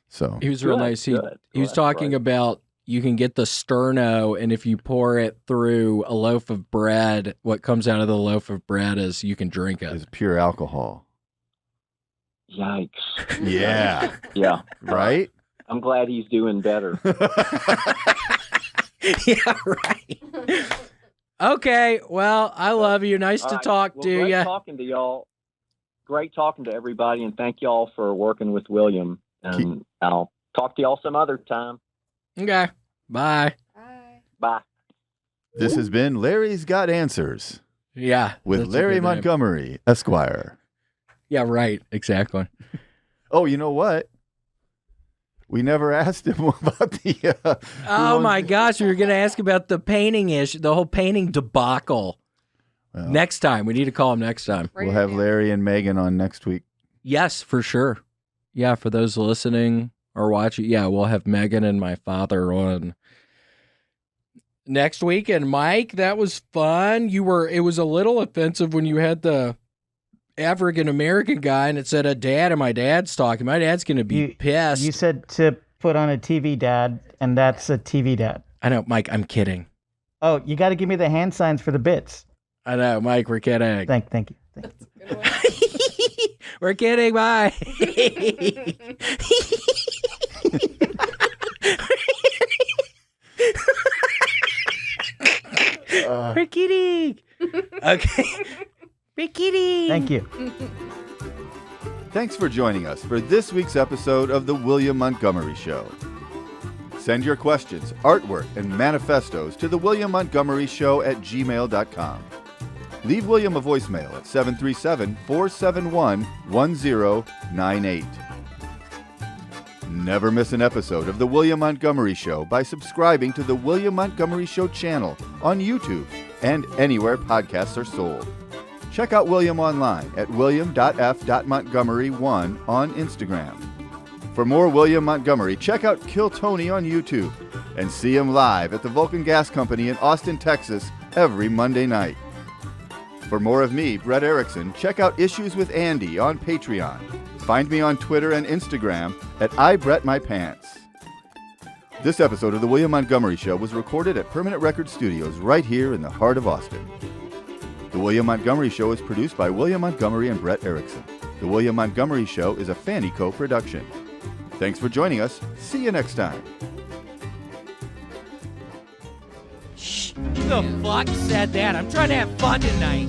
So He was real Good, nice. He good. was Well, talking that's about you can get the sterno, and if you pour it through a loaf of bread, what comes out of the loaf of bread is you can drink it. it's pure alcohol. Yikes. Yeah. Yeah. Right? I'm glad he's doing better. Yeah, right. Okay. Well, I love you. Nice All to right. talk Well, to great you. talking to y'all. Great talking to everybody, and thank y'all for working with William. And I'll talk to y'all some other time. Okay. Bye. Bye. Bye. This has been Larry's Got Answers Yeah. with that's a Larry good name. Montgomery, Esquire. Yeah, right. Exactly. Oh, you know what? We never asked him about the. Oh my gosh, we were going to ask about the painting issue, the whole painting debacle. Well, Next time, we need to call him next time. we'll have Larry and Megan on next week. Yes, for sure. Yeah, for those listening or watching, yeah, we'll have Megan and my father on next week. And Mike, that was fun. It was a little offensive when you had the African American guy and it said a dad, and my dad's talking. My dad's going to be pissed. You said to put on a TV dad, and that's a TV dad. I know, Mike, I'm kidding. Oh, you got to give me the hand signs for the bits. I know, Mike, we're kidding. Thank you. We're kidding, bye. We're kidding. Okay. We're kidding. Thank you. Thanks for joining us for this week's episode of The William Montgomery Show. Send your questions, artwork, and manifestos to The William Montgomery Show at gmail.com. Leave William a voicemail at 737-471-1098. Never miss an episode of The William Montgomery Show by subscribing to The William Montgomery Show channel on YouTube and anywhere podcasts are sold. Check out William online at william.f.montgomery1 on Instagram. For more William Montgomery, check out Kill Tony on YouTube and see him live at the Vulcan Gas Company in Austin, Texas every Monday night. For more of me, Brett Erickson, check out Issues with Andy on Patreon. Find me on Twitter and Instagram at IBrettMyPants. This episode of The William Montgomery Show was recorded at Permanent Record Studios right here in the heart of Austin. The William Montgomery Show is produced by William Montgomery and Brett Erickson. The William Montgomery Show is a FannieCo production. Thanks for joining us. See you next time. Who the fuck said that? I'm trying to have fun tonight.